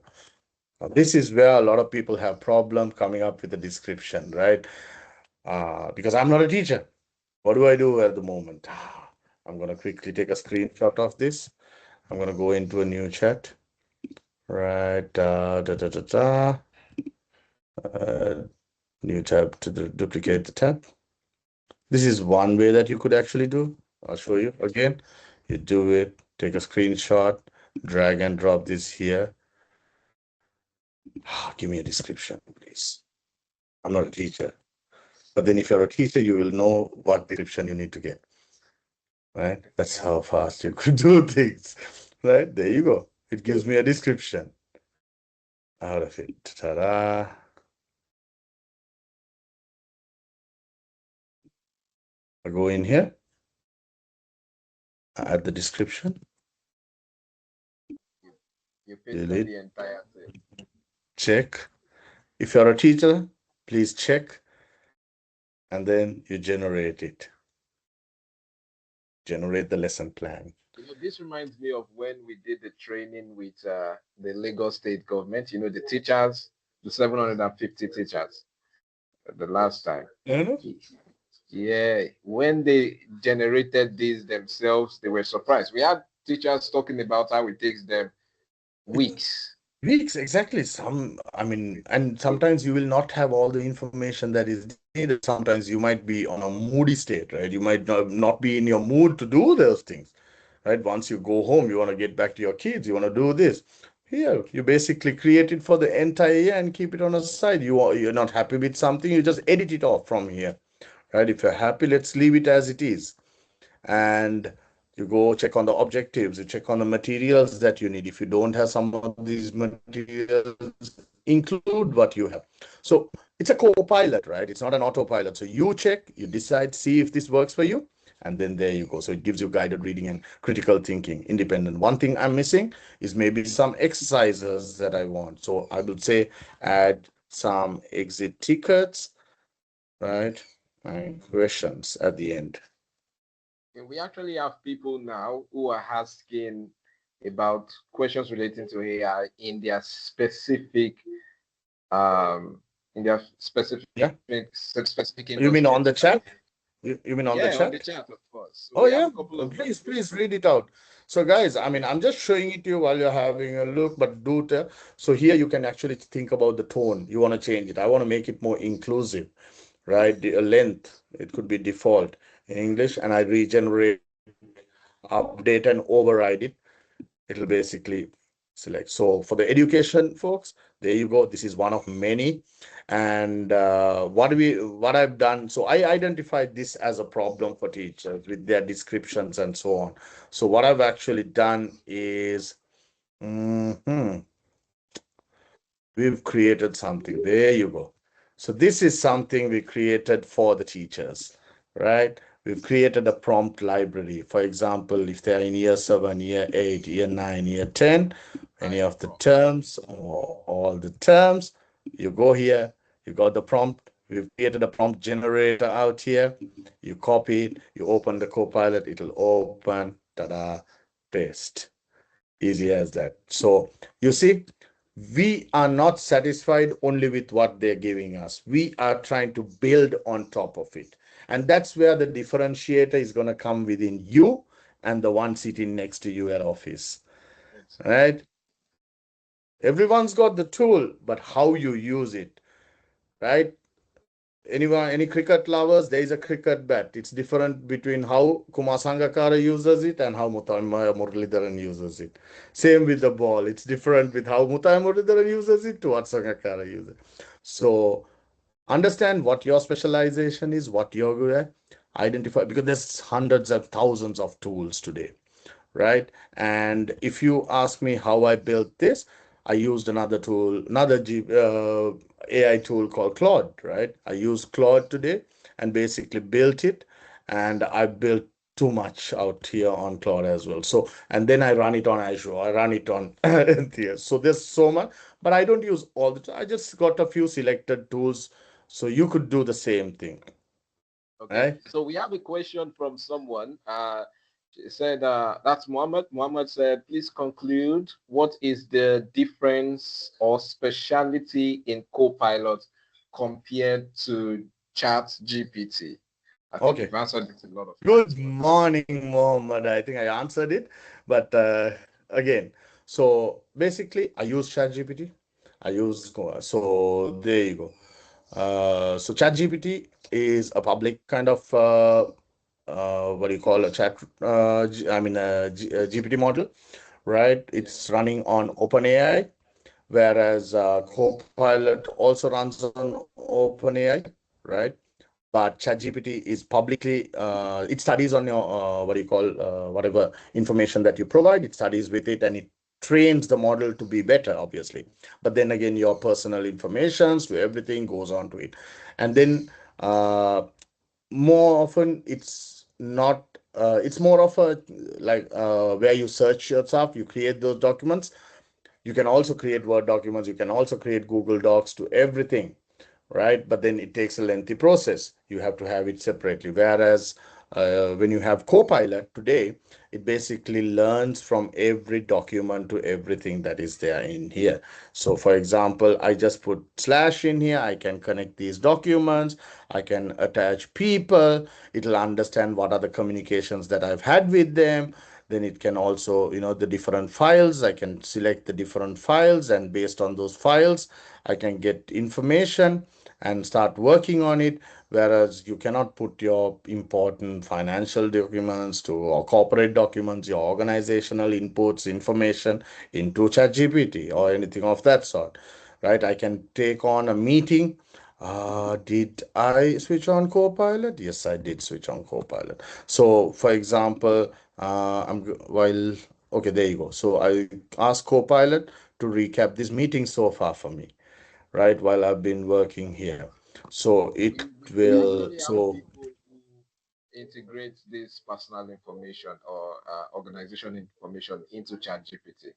Now, this is where a lot of people have problem coming up with a description, right? Because I'm not a teacher. What do I do at the moment? I'm going to quickly take a screenshot of this. I'm going to go into a new chat. Right, uh, new tab to duplicate the tab. This is one way that you could actually do. I'll show you again. You do it, take a screenshot, drag and drop this here. Give me a description, please. I'm not a teacher. But then if you're a teacher, you will know what description you need to get. Right? That's how fast you could do things. Right? There you go. It gives me a description out of it. Ta-da. I go in here, add the description, You pasted delete, the entire thing. check. If you're a teacher, please check, and then you generate it. Generate the lesson plan. You know, this reminds me of when we did the training with the Lagos state government, you know, the teachers, the 750 teachers the last time. Yeah, when they generated these themselves, they were surprised. We had teachers talking about how it takes them weeks. Weeks, exactly. I mean, and sometimes you will not have all the information that is needed. Sometimes you might be on a moody state, right? You might not be in your mood to do those things, right? Once you go home, you want to get back to your kids, you want to do this. Here, you basically create it for the entire year and keep it on a side. You're not happy with something, you just edit it off from here, right? If you're happy, let's leave it as it is. And you go check on the objectives, you check on the materials that you need. If you don't have some of these materials, include what you have. So it's a co-pilot, right? It's not an autopilot. So you check, you decide, see if this works for you, and then there you go. So it gives you guided reading and critical thinking, independent. One thing I'm missing is maybe some exercises that I want. So I would say add some exit tickets, right? And questions at the end. And we actually have people now who are asking about questions relating to AI in their specific um Yeah. specific You mean on industries. the chat? You mean on the Yeah, on the chat? chat, of course. So Oh we have yeah. a couple of them. Please read it out. So guys, I mean, I'm just showing it to you while you're having a look, but do tell. So here you can actually think about the tone. You want to change it. I want to make it more inclusive, right? The length, it could be default in English, and I regenerate, update, and override it. It'll basically select. So for the education folks, there you go. This is one of many. And what I've done, so I identified this as a problem for teachers with their descriptions and so on. So what I've actually done is we've created something. There you go. So this is something we created for the teachers, right? We've created a prompt library. For example, if they're in year 7, year 8, year 9, year 10, any of the terms or all the terms, you go here, you got the prompt. We've created a prompt generator out here. You copy it, you open the Copilot, it'll open, ta-da, paste. Easy as that. So you see, we are not satisfied only with what they're giving us. We are trying to build on top of it. And that's where the differentiator is going to come within you and the one sitting next to you at office. Right? Everyone's got the tool, but how you use it, right? Anyone, any cricket lovers, there is a cricket bat. It's different between how Kumar Sangakkara uses it and how Muttiah Muralidharan uses it. Same with the ball. It's different with how Muttiah Muralidharan uses it to what Sangakkara uses it. So understand what your specialization is, what you're good at, identify, because there's hundreds of thousands of tools today, right? And if you ask me how I built this, I used another tool, AI tool called Claude, right? I used Claude today and basically built it, and I built too much out here on Claude as well. So, and then I run it on Azure, I run it on here. So there's so much, but I don't use all the, I just got a few selected tools. So you could do the same thing. Okay. Right? So we have a question from someone. She said, that's Mohammed. Mohammed said, please conclude. What is the difference or speciality in Copilot compared to ChatGPT? I think Okay. you've answered it a lot of Good times. morning, Mohammed. I think I answered it, but again, so basically, I use ChatGPT. So there you go. So ChatGPT is a public kind of what do you call a chat? GPT model, right? It's running on OpenAI, whereas Copilot also runs on OpenAI, right? But ChatGPT is publicly, it studies on your, what do you call, whatever information that you provide, it studies with it and it trains the model to be better, obviously. But then again, your personal information, so everything goes on to it. And then more often, it's not, it's more of a, like, where you search your stuff, you create those documents. You can also create Word documents, you can also create Google Docs to everything, right? But then it takes a lengthy process. You have to have it separately. Whereas when you have Copilot today, it basically learns from every document to everything that is there in here. So for example, I just put slash in here. I can connect these documents. I can attach people. It'll understand what are the communications that I've had with them. Then it can also, the different files. I can select the different files, and based on those files, I can get information and start working on it. Whereas you cannot put your important financial documents to or corporate documents, your organizational inputs, information into ChatGPT or anything of that sort, right? I can take on a meeting. Did I switch on Copilot? Yes, I did switch on Copilot. So, for example, okay, there you go. So I asked Copilot to recap this meeting so far for me, right, while I've been working here. So it We will, usually have so people who integrate this personal information or organization information into ChatGPT,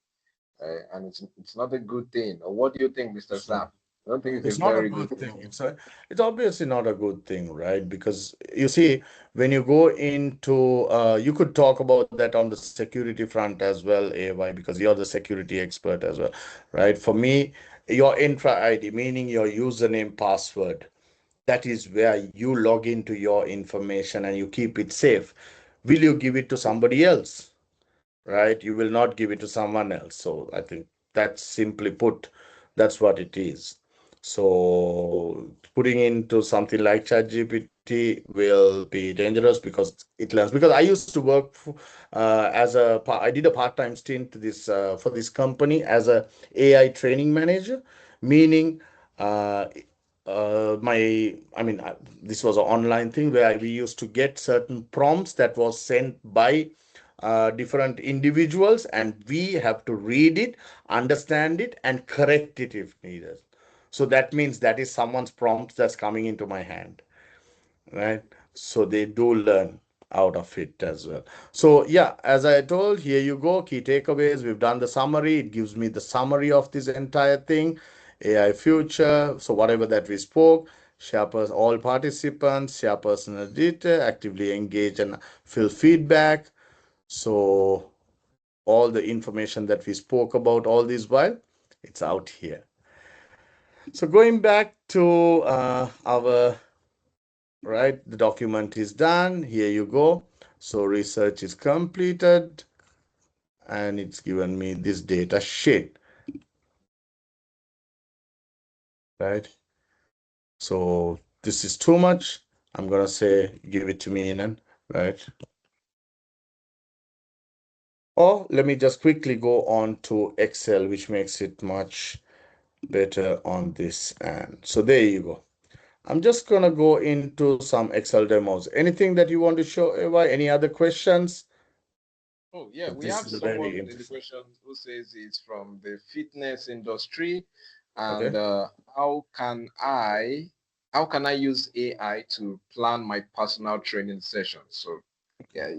and it's not a good thing. Or what do you think, Mr. Zap? I don't think it's it's a not a very good good thing. thing. It's obviously not a good thing, right? Because you see, when you go into, you could talk about that on the security front as well, AY, because you're the security expert as well, right? For me, your intra ID, meaning your username, password, that is where you log into your information and you keep it safe. Will you give it to somebody else? Right? You will not give it to someone else. So I think that's simply put, that's what it is. So putting into something like ChatGPT will be dangerous because it learns. Because I used to work I did a part-time stint for this company as a AI training manager, meaning uh, this was an online thing where we used to get certain prompts that was sent by different individuals, and we have to read it, understand it, and correct it if needed. So that means that is someone's prompt that's coming into my hand, right? So they do learn out of it as well. So yeah, as I told, here you go, key takeaways. We've done the summary. It gives me the summary of this entire thing. AI future. So whatever that we spoke, all participants, share personal data, actively engage and fill feedback. So all the information that we spoke about all this while, it's out here. So going back to our right, the document is done. Here you go. So research is completed and it's given me this data sheet, right? So this is too much. I'm gonna say give it to me, Inan, right? Or let me just quickly go on to Excel, which makes it much better on this end. So there you go. I'm just gonna go into some Excel demos. Anything that you want to show, Eva? Any other questions? Oh, yeah, we This have is very someone in the interesting. question who says it's from the fitness industry, and Okay. how can I use AI to plan my personal training sessions? So, yeah,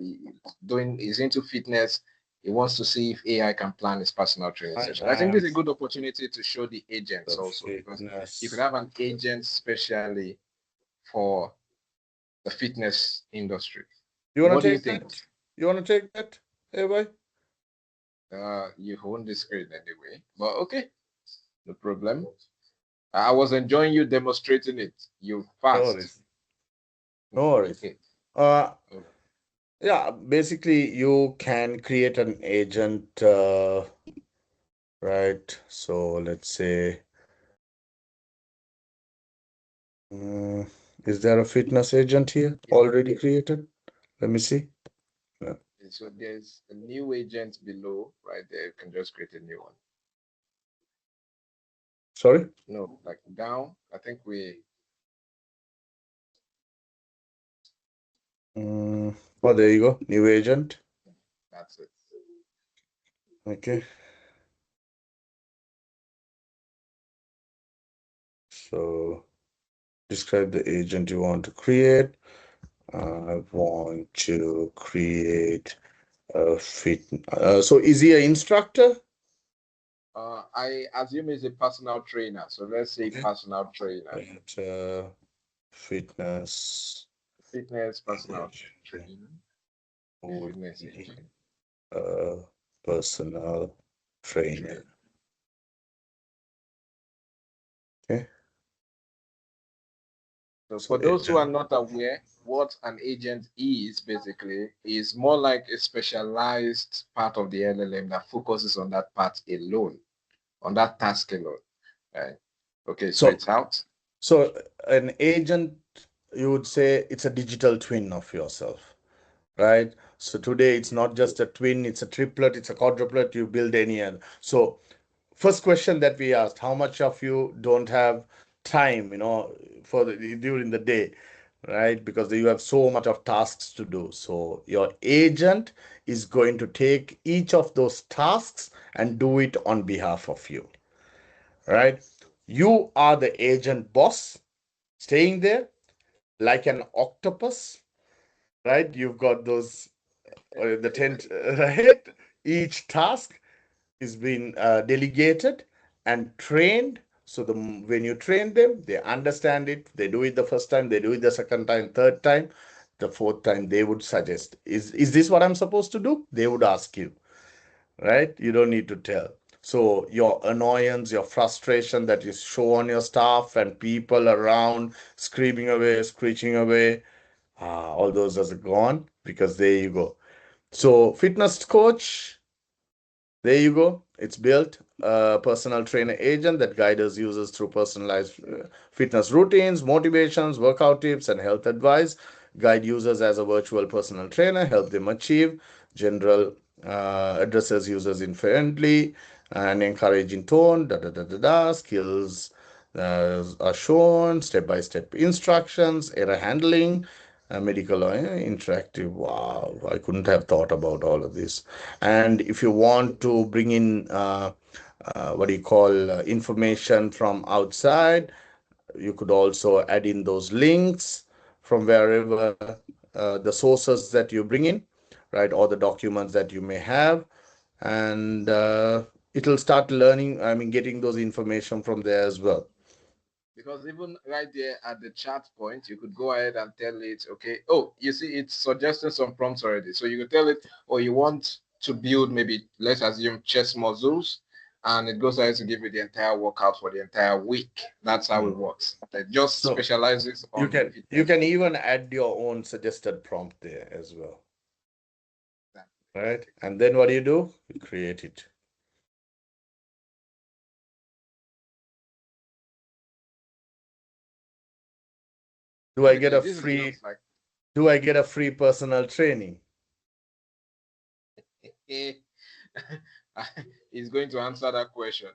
he's into fitness. He wants to see if AI can plan his personal training I session. I think am this is a good opportunity to show the agents the also, because you could fitness. have an agent specially for the fitness industry. You want What to do you take think? that? You want to take that, Eva? You own the screen anyway, but okay, no problem. I was enjoying you demonstrating it. You No fast. worries. No worries. Okay. Uh, Oh, yeah, basically you can create an agent, right? So let's say, mm, is there a fitness agent here yeah. already created? Let me see. Yeah. So there's a new agent below, right there. You can just create a new one. Sorry? No, like down. I think Oh, there you go. New agent. that's it. Okay. So describe the agent you want to create. I want to create a so is he an instructor? I assume he's a personal trainer. So let's say Okay. personal trainer, Right, fitness fitness personal agent trainer, would fitness be agent a personal trainer. trainer. Okay. So So for those who are agent. not aware, what an agent is basically is more like a specialized part of the LLM that focuses on that part alone, on that task alone. Right? Okay, so So it's out. so an agent, you would say it's a digital twin of yourself, right? So today it's not just a twin, it's a triplet, it's a quadruplet, you build any other. So first question that we asked, how much of you don't have time, during the day, right? Because you have so much of tasks to do. So your agent is going to take each of those tasks and do it on behalf of you, right? You are the agent boss staying there like an octopus, right? You've got those the tent, right? Each task is being delegated and trained. So when you train them, they understand it. They do it the first time, they do it the second time, third time, the fourth time. They would suggest, "Is this what I'm supposed to do?" They would ask you, right? You don't need to tell. So your annoyance, your frustration that you show on your staff and people around screaming away, screeching away, all those are gone because there you go. So fitness coach, there you go. it's built a personal trainer agent that guides users through personalized fitness routines, motivations, workout tips, and health advice. Guide users as a virtual personal trainer, help them achieve general addresses users in friendly and encouraging tone. Da da da da da. Skills are shown, step by step instructions, error handling, medical interactive. Wow, I couldn't have thought about all of this. And if you want to bring in what do you call information from outside, you could also add in those links from wherever the sources that you bring in, right, or the documents that you may have, and it'll start learning, I mean, getting those information from there as well. Because even right there at the chat point, you could go ahead and tell it, okay, oh, you see, it's suggesting some prompts already. So you could tell it, or you want to build maybe, let's assume, chest muscles, and it goes ahead to give you the entire workout for the entire week. That's how it works. It just So specializes you on can fitness. you can even add your own suggested prompt there as well, right? And then what do? You create it. Do I get Okay, a this is free just like do I get a free personal training? he's going to answer that question.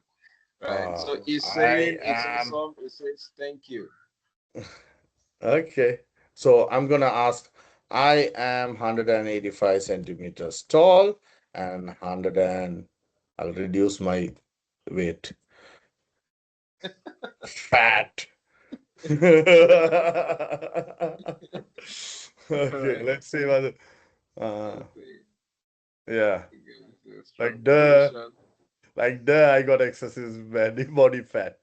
Right. So Oh, he's I saying it's am awesome. It says thank you. okay. So I'm gonna ask, I am 185 centimeters tall and 100 and I'll reduce my weight. Fat. Okay, Right. let's see what uh yeah. Like duh. Transportation. Like duh, I got excessive body fat.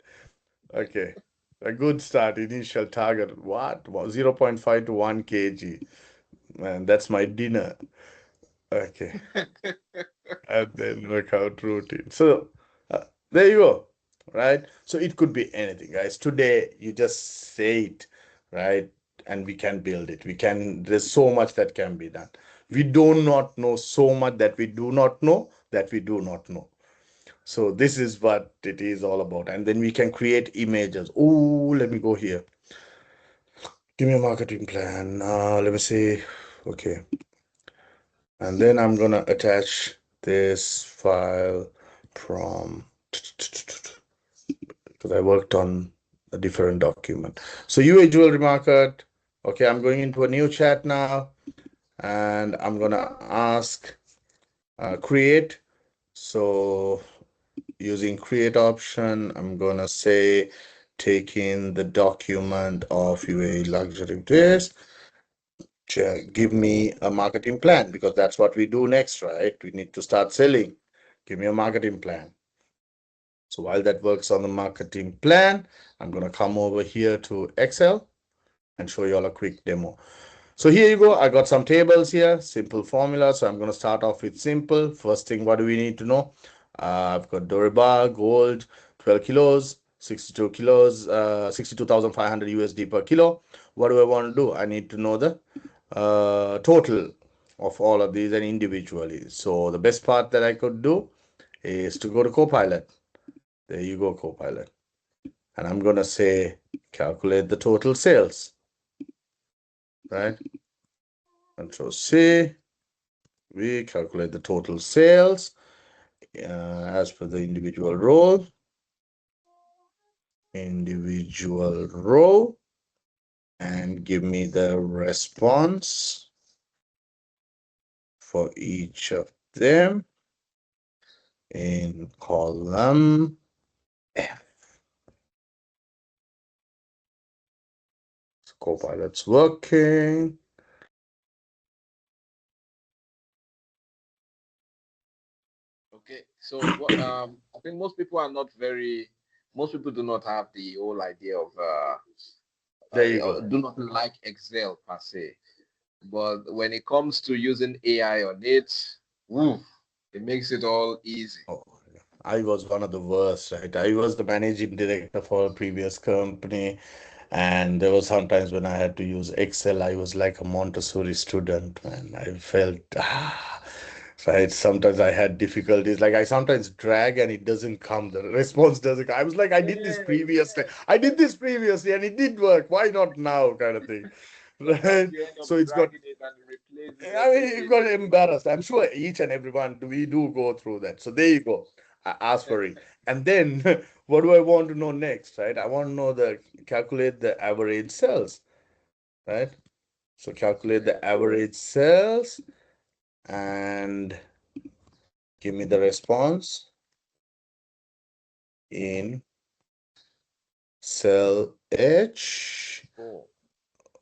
Okay. A good start. Initial target. What? 0.5 to 1 kg. Man, that's my dinner. Okay. And then workout routine. So there you go. Right? So it could be anything, guys. Today you just say it, right? And we can build it. There's so much that can be done. We do not know so much that we do not know that we do not know. So this is what it is all about. And then we can create images. Oh, let me go here. Give me a marketing plan. Let me see. Okay. And then I'm gonna attach this file from because I worked on a different document. So UA Jewelry Market. Okay, I'm going into a new chat now, and I'm gonna ask create. So using create option, I'm gonna say take in the document of UA luxury dress. Give me a marketing plan because that's what we do next, right? We need to start selling. Give me a marketing plan. So while that works on the marketing plan, I'm gonna come over here to Excel and show you all a quick demo. So here you go. I got some tables here, simple formula. So I'm going to start off with simple. First thing, what do we need to know? I've got Doribar, gold, 12 kilos, 62 kilos, 62,500 USD per kilo. What do I want to do? I need to know the total of all of these and individually. So the best part that I could do is to go to Copilot. There you go, Copilot. And I'm going to say, calculate the total sales, right? Control C, we calculate the total sales as per the individual row, and give me the response for each of them in column F. So Copilot's working. Okay. So what I think most people are not very most people do not have the whole idea of There you go. do not like Excel per se. But when it comes to using AI on it, woo, it makes it all easy. Oh, I was one of the worst, right? I was the managing director for a previous company, and there was sometimes when I had to use Excel, I was like a Montessori student, and I felt right? Sometimes I had difficulties. Like I sometimes drag and it doesn't come. The response doesn't come. I was like, I did this previously. I did this previously and it did work. Why not now? Kind of thing. Sometimes Right? you end up So it's got, dragging it and it replaces I mean, you got everything. embarrassed. I'm sure each and everyone, we do go through that. So there you go. I ask for it. And then what do I want to know next, right? I want to know calculate the average sales, right? So calculate the average sales and give me the response in cell H. Oh,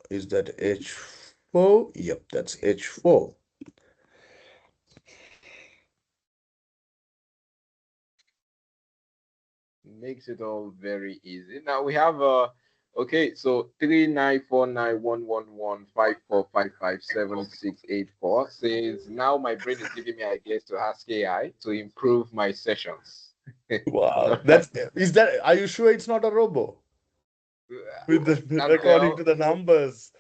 Is that H4? Yep, that's H4. makes it all very easy. Now we have okay, so 39491115455768 says now my brain is giving me ideas to ask AI to improve my sessions. Wow. That's, is that, are you sure it's not a robo? With the, Can't according tell, to the numbers.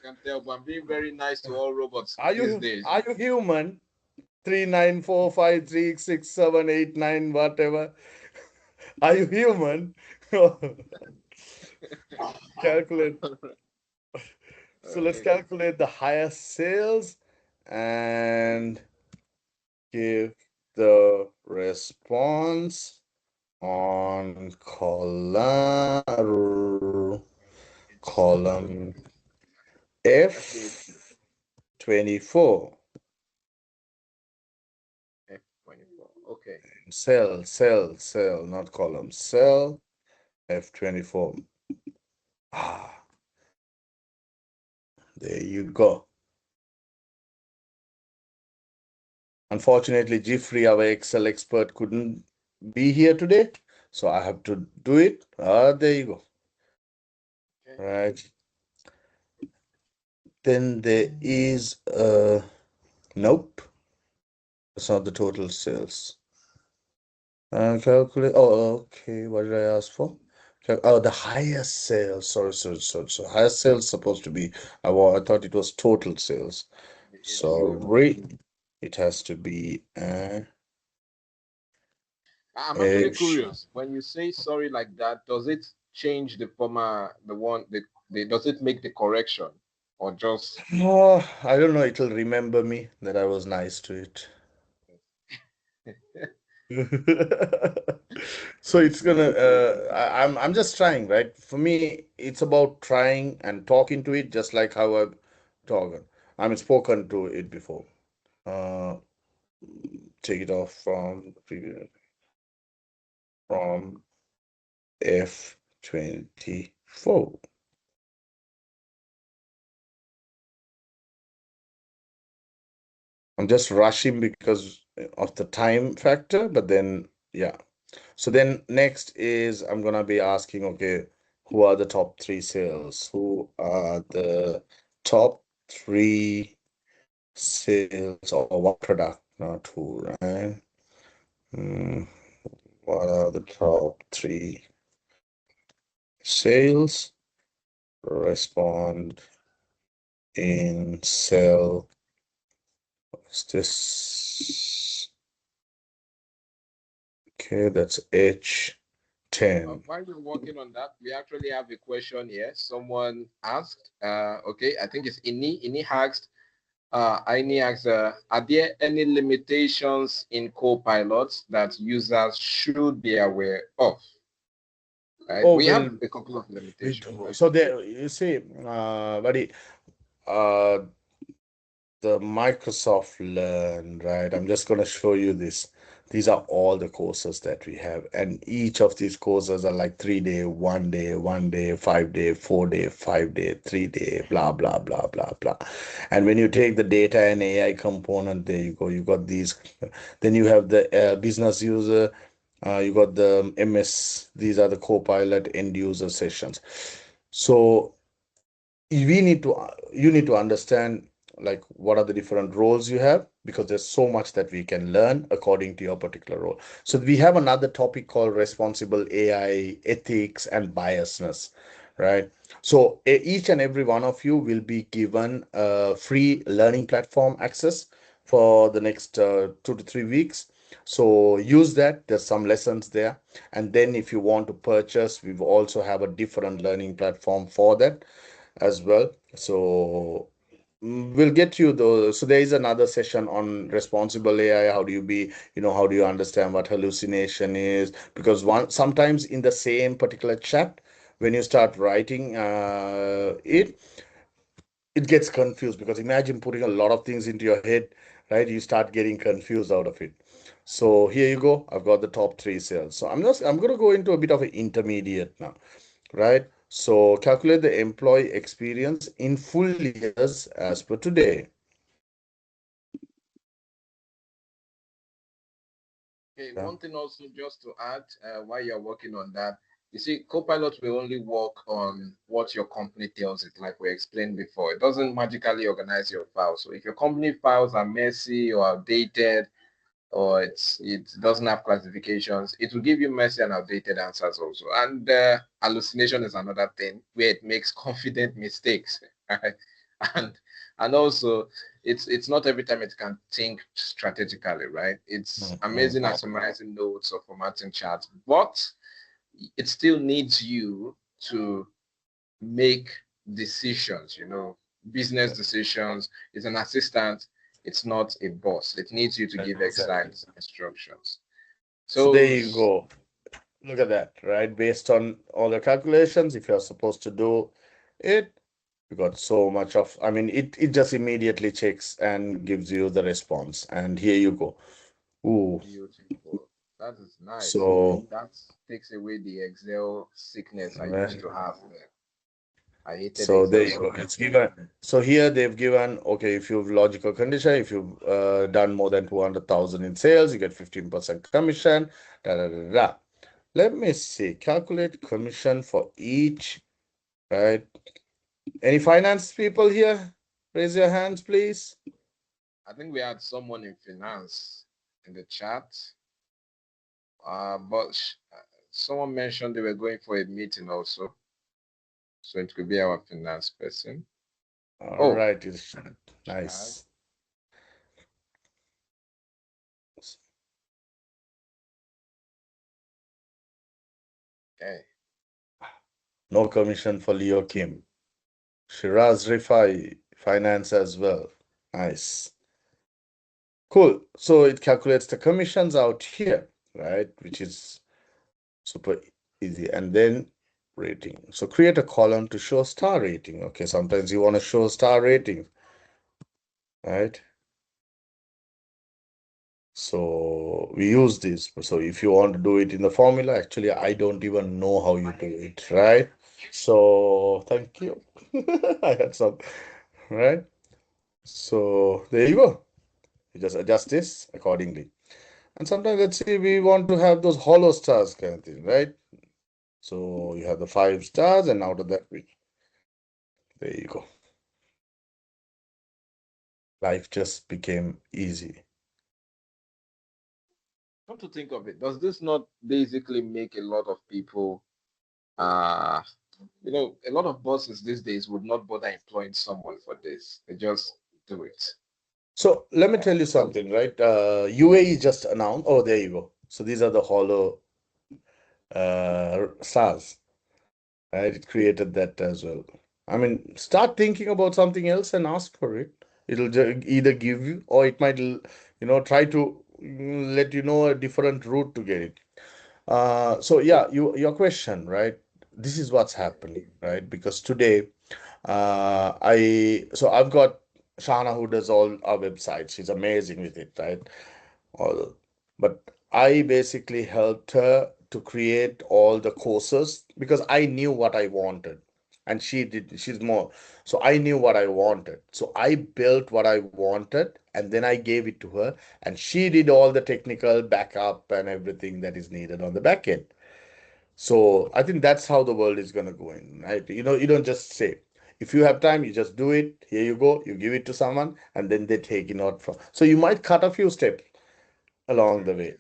can't tell, but I'm being very nice to all robots Are these you days. are you human? 39453678 9 whatever. Are you human? Calculate. So let's Okay. calculate the highest sales and give the response on column F24. F24. Okay. Cell, not column. Cell F24. Ah, there you go. Unfortunately, Jeffrey, our Excel expert, couldn't be here today, so I have to do it. There you go. Okay. Right. Then there is nope. That's not the total sales. Calculate. Oh, okay. What did I ask for? Oh, the highest sales. Sorry. So highest sales supposed to be. I thought it was total sales. It's total. It has to be I'm actually H. curious. When you say sorry like that, does it change the former, the one, does it make the correction or just Oh, I don't know. It'll remember me that I was nice to it. So it's gonna. I'm just trying, right? For me, it's about trying and talking to it, just like how I've talked. I mean, spoken to it before. Uh, take it off from F24. I'm just rushing because of the time factor, but then yeah. So then next is I'm gonna be asking, okay, who are the top three sales? Who are the top three sales or what product? Not who, right? Hmm, what are the top three sales? Respond in cell. What's this? Okay, that's H10. while we're working on that, we actually have a question here. Someone asked, okay, I think it's Ini. Ini asked, Ini asked, are there any limitations in Copilot that users should be aware of? Right? Oh, We have well, a couple of we limitations, do. right? So there, you see, buddy, uh, the Microsoft Learn, right? I'm just going to show you this. These are all the courses that we have, and each of these courses are like 3 day, 1 day, 1 day, 5 day, 4 day, 5 day, 3 day, blah blah blah blah blah. And when you take the data and AI component, there you go. You got these. Then you have the business user. You got the MS. These are the Copilot end user sessions. So you need to understand like what are the different roles you have, because there's so much that we can learn according to your particular role. So we have another topic called responsible AI ethics and biasness, right? So each and every one of you will be given a free learning platform access for the next 2 to 3 weeks. So use that. There's some lessons there. And then if you want to purchase, we also have a different learning platform for that as well. So we'll get you those. So there is another session on responsible AI. How do you be, how do you understand what hallucination is? Because sometimes in the same particular chat, when you start writing it gets confused, because imagine putting a lot of things into your head, right? You start getting confused out of it. So here you go. I've got the top three sales. So I'm going to go into a bit of an intermediate now, right? So calculate the employee experience in full years as per today. Okay, Yeah. one thing also just to add, while you're working on that, you see, Copilot will only work on what your company tells it, like we explained before. It doesn't magically organize your files. So if your company files are messy or outdated, or it doesn't have classifications, it will give you messy and outdated answers also. And hallucination is another thing where it makes confident mistakes. Right? And and also it's not every time it can think strategically, right? It's amazing at summarizing notes or formatting charts, but it still needs you to make decisions, business decisions. It's an assistant, it's not a boss. It needs you to give Exactly. exact instructions. So there So you go. Look at that, right? Based on all the calculations, if you're supposed to do it, you got so much of, I mean, it just immediately checks and gives you the response. And here you go. Ooh. beautiful. That is nice. So, That takes away the Excel sickness I used right. to have there. I hated So there Excel you go. so It's much. given. So here they've given, okay, if you've logical condition, if you've done more than 200,000 in sales, you get 15% commission. Da, da, da, da. Let me see. Calculate commission for each, right? Any finance people here? Raise your hands, please. I think we had someone in finance in the chat. But someone mentioned they were going for a meeting also. So it could be our finance person. All Oh, right, it's Chad. nice. Okay. No commission for Leo Kim. Shiraz Rifai, finance as well. Nice. Cool. So it calculates the commissions out here, right? Which is super easy. And then rating. So create a column to show star rating. Okay, sometimes you want to show star rating, right? So we use this. So if you want to do it in the formula, actually, I don't even know how you do it, right? So thank you. I had some, right? So there you go. You just adjust this accordingly. And sometimes, let's say we want to have those hollow stars kind of thing, right? So you have the 5 stars, and out of that, there you go. Life just became easy. Come to think of it, does this not basically make a lot of people, uh, a lot of bosses these days would not bother employing someone for this. They just do it. So let me tell you something, right? UAE just announced. Oh, there you go. So these are the hollow stars, right? It created that as well. I mean, start thinking about something else and ask for it. It'll either give you, or it might, try to let you know a different route to get it. So yeah, your question, right? This is what's happening, right? Because today, I've got Shana who does all our websites. She's amazing with it, right? All, but I basically helped her to create all the courses because I knew what I wanted, and she did. She's more. So I knew what I wanted. So I built what I wanted, and then I gave it to her, and she did all the technical backup and everything that is needed on the back end. So I think that's how the world is gonna go in, right? You don't just say. If you have time, you just do it. Here you go. You give it to someone, and then they take it out from. So you might cut a few steps along the way.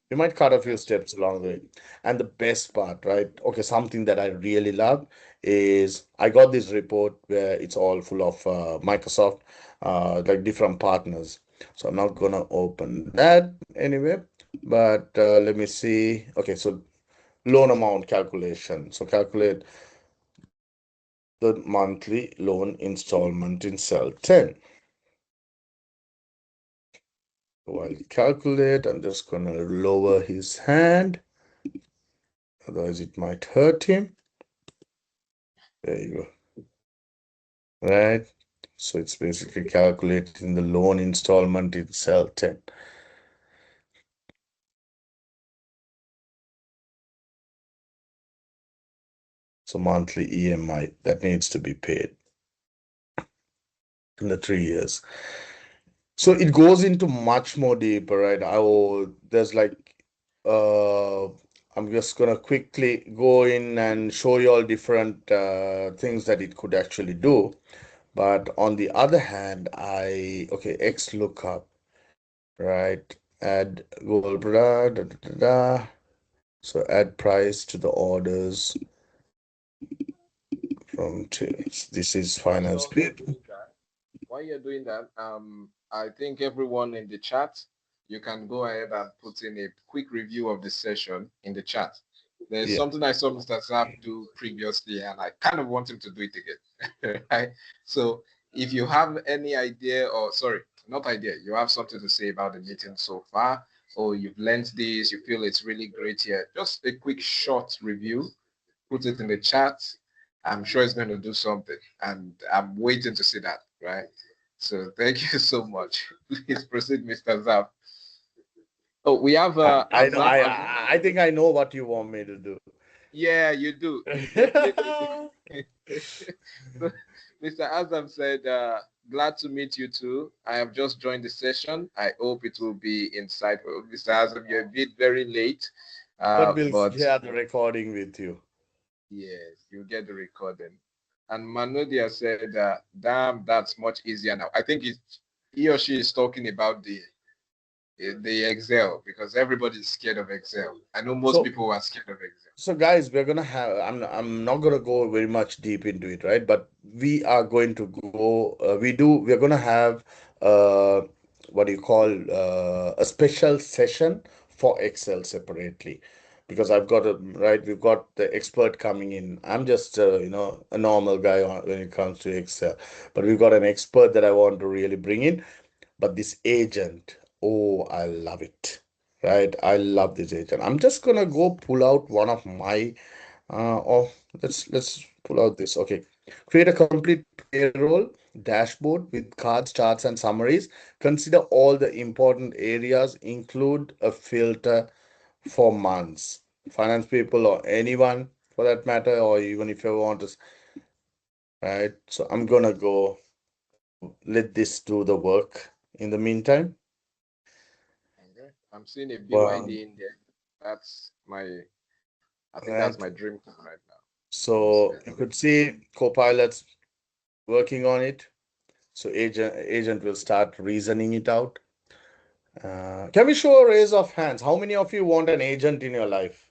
You might cut a few That's steps along the way. And the best part, right? Okay, something that I really love is I got this report where it's all full of Microsoft, like different partners. So I'm not gonna open that anyway, but let me see. Okay, so loan amount calculation. So calculate the monthly loan installment in cell 10. While you calculate, I'm just gonna lower his hand, otherwise it might hurt him. There you go. Right? So it's basically calculating the loan installment in cell 10. So monthly EMI that needs to be paid in the 3 years. So it goes into much more deeper, right? There's like uh I'm just gonna quickly go in and show you all different things that it could actually do. But on the other hand, okay, X lookup, right? Add gold, da, da, da, da. So add price to the orders from this is finance people. While you're doing that, I think everyone in the chat, you can go ahead and put in a quick review of the session in the chat. There's Yeah. something I saw Mr. Zap do previously, and I kind of want him to do it again. Right? So if you have any idea, or sorry, not idea, you have something to say about the meeting so far, or you've learned this, you feel it's really great here, just a quick short review, put it in the chat. I'm sure it's going to do something, and I'm waiting to see that, right? So thank you so much. Please proceed, Mr. Zap. Oh, we have I know Azap. I think I know what you want me to do. Yeah, you do. You definitely do. So, Mr. Azam said, glad to meet you too. I have just joined the session. I hope it will be insightful. Mr. Azam, you're a bit very late, But we'll but share the recording with you. yes, you get the recording. And Manodia said, damn, that's much easier now. I think he or she is talking about the Excel, because everybody's scared of Excel. I know most So people are scared of Excel. so guys, we're gonna have I'm not gonna go very much deep into it, right? But we are going to go we're gonna have uh what do you call a special session for Excel separately. Because I've got we've got the expert coming in. I'm just a normal guy when it comes to Excel. But we've got an expert that I want to really bring in. But this agent, oh, I love it. Right? I love this agent. I'm just gonna go pull out one of my oh let's pull out this. Okay. Create a complete payroll dashboard with cards, charts, and summaries. Consider all the important areas, include a filter for months. Finance people or anyone for that matter, or even if you want to, right? So I'm gonna go let this do the work in the meantime. Okay. I'm seeing a Well, BYD in there. That's I think that's right. my dream car right now. So you could see Copilot's working on it. So agent will start reasoning it out. Can we show a raise of hands? How many of you want an agent in your life?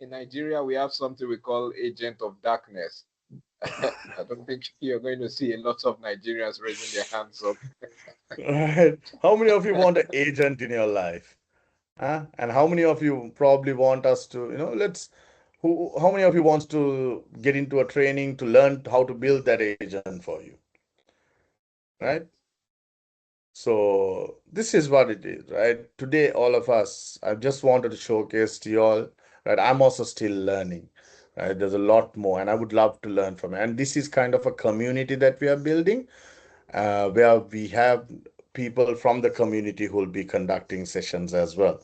In Nigeria, we have something we call agent of darkness. I don't think you're going to see a lot of Nigerians raising their hands up. Right. How many of you want an agent in your life? Huh? And how many of you probably want us to, how many of you wants to get into a training to learn how to build that agent for you? Right? So this is what it is, right? Today, all of us, I just wanted to showcase to you all, right? I'm also still learning, right? There's a lot more, and I would love to learn from it. And this is kind of a community that we are building, where we have people from the community who will be conducting sessions as well,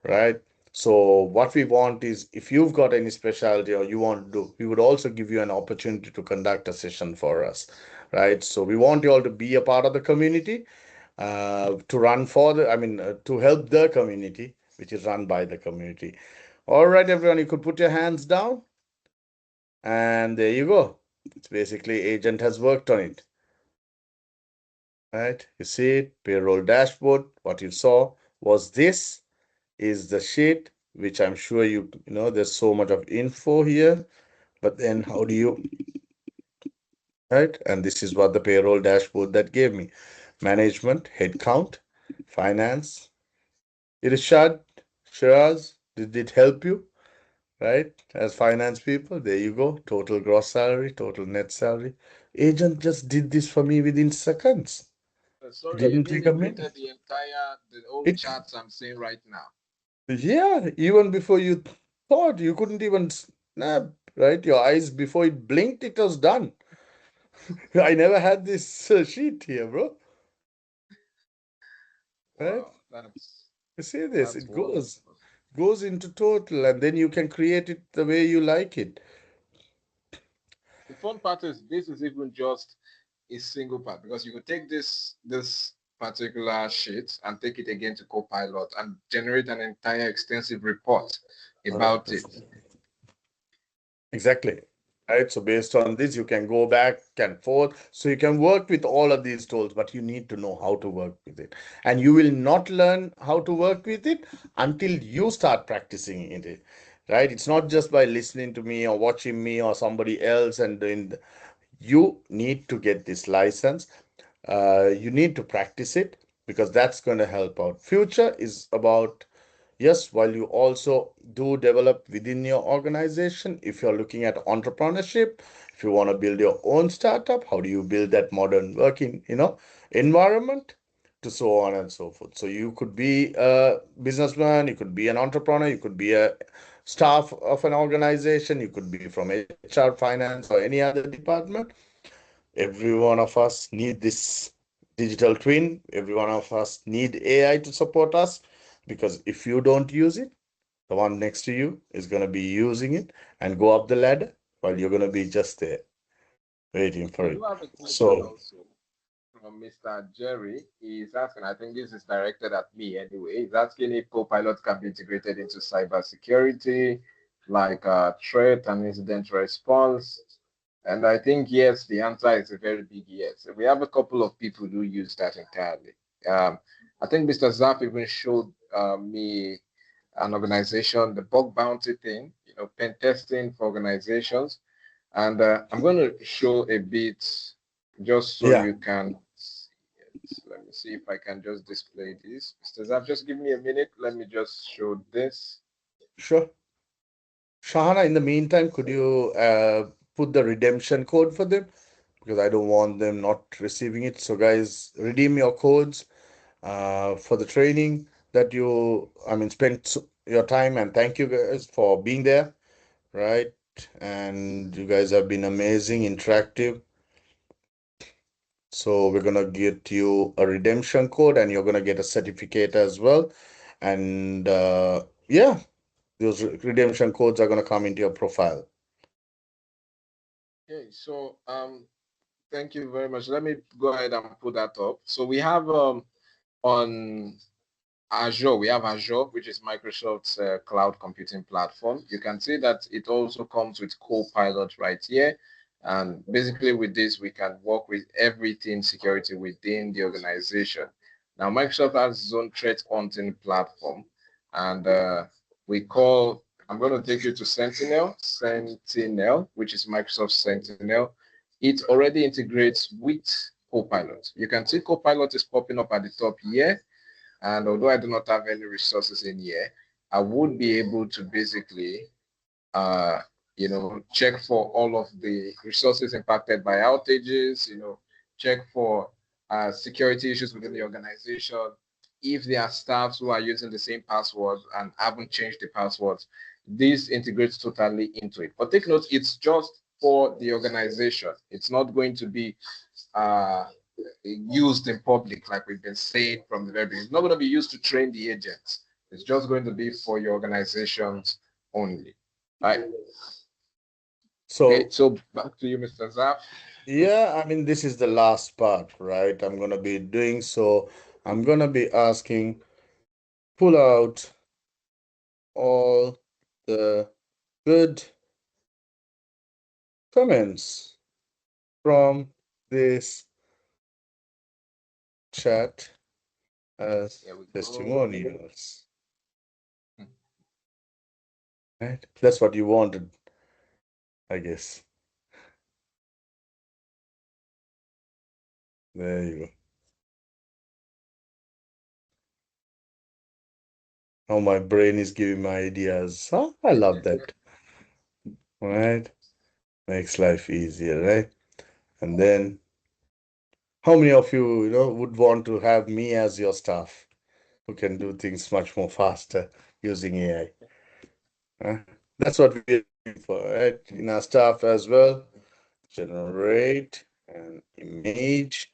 right? So what we want is if you've got any specialty or you want to do, we would also give you an opportunity to conduct a session for us, right? So we want you all to be a part of the community, to run for to help the community, which is run by the community. All right, everyone, you could put your hands down, and there you go. It's basically agent has worked on it, right? You see it, payroll dashboard. What you saw was this is the sheet, which I'm sure you know there's so much of info here, but then how do you right? And this is what the payroll dashboard that gave me. Management, headcount, finance. Irshad, Shiraz, did it help you? Right? As finance people, there you go. Total gross salary, total net salary. Agent just did this for me within seconds. It Sorry, you didn't mean take it a minute. printed the whole It, charts I'm seeing right now? yeah, even before you thought, you couldn't even snap, right? Your eyes, before it blinked, it was done. I never had this sheet here, bro. Right? Wow, You see this? that's It goes into wonderful. total, and then you can create it the way you like it. The fun part is this is even just a single part because you could take this particular sheet and take it again to Copilot and generate an entire extensive report about it. 100%. Exactly. Right. So based on this, you can go back and forth. So you can work with all of these tools, but you need to know how to work with it. And you will not learn how to work with it until you start practicing it. Right. It's not just by listening to me or watching me or somebody else and doing. You need to get this license. You need to practice it because that's going to help out. Future is about, yes, while you also do develop within your organization, if you're looking at entrepreneurship, if you want to build your own startup, how do you build that modern working, environment, to so on and so forth. So you could be a businessman, you could be an entrepreneur, you could be a staff of an organization, you could be from HR, finance, or any other department. Every one of us need this digital twin. Every one of us need AI to support us because if you don't use it, the one next to you is going to be using it and go up the ladder while you're going to be just there waiting for We it. do have a question So, also from Mr. Jerry. He's asking, I think this is directed at me anyway. He's asking if Copilot can be integrated into cybersecurity, like threat and incident response. And I think yes, the answer is a very big yes. We have a couple of people who use that entirely. I think Mr. Zap even showed me an organization, the bug bounty thing, pen testing for organizations. And I'm going to show a bit just so yeah, you can see it. Let me see if I can just display this. Mr. Zap, just give me a minute. Let me just show this. sure. Shahana, in the meantime, could you put the redemption code for them? Because I don't want them not receiving it. So, guys, redeem your codes for the training that spent your time, and thank you guys for being there, right? And you guys have been amazing, interactive. So we're gonna get you a redemption code and you're gonna get a certificate as well. And yeah, those redemption codes are gonna come into your profile. Okay, so thank you very much. Let me go ahead and put that up. So we have on Azure, we have Azure, which is Microsoft's cloud computing platform. You can see that it also comes with Copilot right here. And basically with this, we can work with everything security within the organization. Now, Microsoft has its own threat hunting platform, and I'm going to take you to Sentinel, which is Microsoft Sentinel. It already integrates with Copilot. You can see Copilot is popping up at the top here. And although I do not have any resources in here, I would be able to basically, uh, check for all of the resources impacted by outages, check for security issues within the organization. If there are staffs who are using the same password and haven't changed the passwords, this integrates totally into it. But take note, it's just for the organization. It's not going to be uh, used in public, like we've been saying from the very beginning. It's not going to be used to train the agents. It's just going to be for your organizations only. Right. Okay, So so back to you, Mr. Zaf. yeah, this is the last part, right? I'm gonna be doing so. I'm gonna be asking, pull out all the good comments from this chat as Here we go. testimonials. Right? That's what you wanted, I guess. There you go. Oh, my brain is giving me ideas. Oh, I love that. Right? Makes life easier, right? And then, how many of you, would want to have me as your staff who can do things much more faster using AI? Huh? That's what we're looking for, right? In our staff as well. Generate an image.